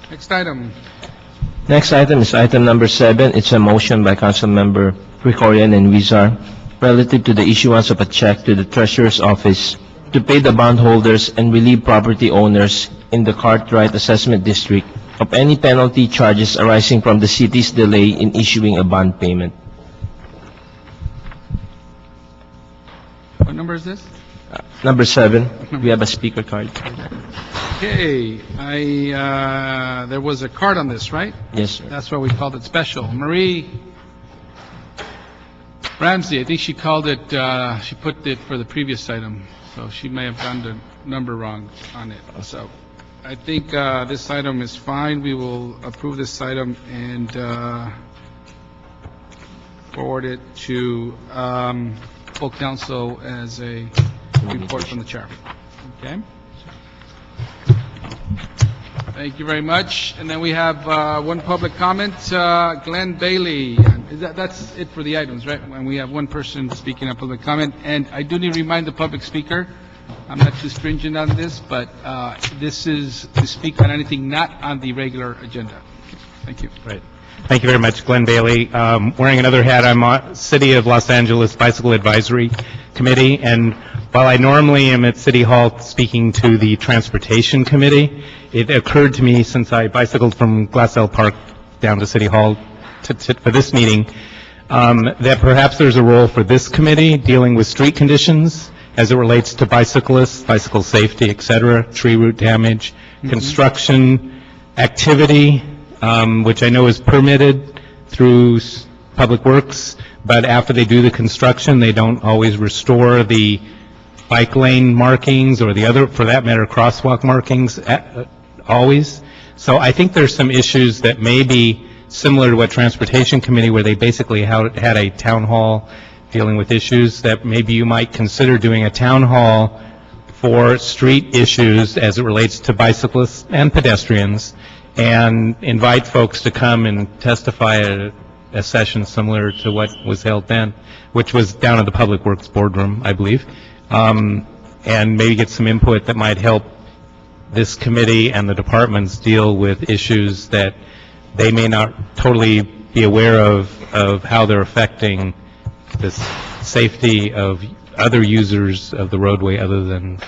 Next item. Next item is item number 7. It's a motion by Councilmember Ricorian and Wizar relative to the issuance of a check to the Treasurer's Office to pay the bondholders and relieve property owners in the Cartwright Assessment District of any penalty charges arising from the city's delay in issuing a bond payment. What number is this? Number 7. We have a speaker card. Okay, there was a card on this, right? Yes, sir. That's why we called it special. Marie Ramsey, I think she called it, she put it for the previous item, so she may have done the number wrong on it. So I think this item is fine. We will approve this item and forward it to full council as a report from the chair. Okay? Thank you very much. And then we have one public comment, Glenn Bailey. That's it for the items, right? And we have one person speaking on public comment. And I do need to remind the public speaker, I'm not too stringent on this, but this is to speak on anything not on the regular agenda. Thank you. Right. Thank you very much, Glenn Bailey. Wearing another hat, I'm on City of Los Angeles Bicycle Advisory Committee, and while I normally am at City Hall speaking to the Transportation Committee, it occurred to me since I bicycled from Glassell Park down to City Hall for this meeting, that perhaps there's a role for this committee dealing with street conditions as it relates to bicyclists, bicycle safety, et cetera, tree root damage, construction activity, which I know is permitted through Public Works, but after they do the construction, they don't always restore the bike lane markings or the other, for that matter, crosswalk markings always. So I think there's some issues that may be similar to what Transportation Committee, where they basically had a town hall dealing with issues, that maybe you might consider doing a town hall for street issues as it relates to bicyclists and pedestrians, and invite folks to come and testify at a session similar to what was held then, which was down at the Public Works Boardroom, I believe, and maybe get some input that might help this committee and the departments deal with issues that they may not totally be aware of how they're affecting the safety of other users of the roadway other than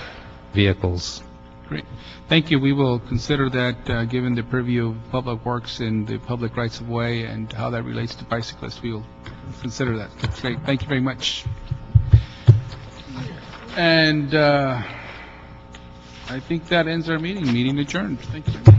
vehicles. Great. Thank you. We will consider that, given the purview of Public Works and the public rights of way and how that relates to bicyclists. We will consider that. That's great. Thank you very much. And I think that ends our meeting. Meeting adjourned. Thank you very much.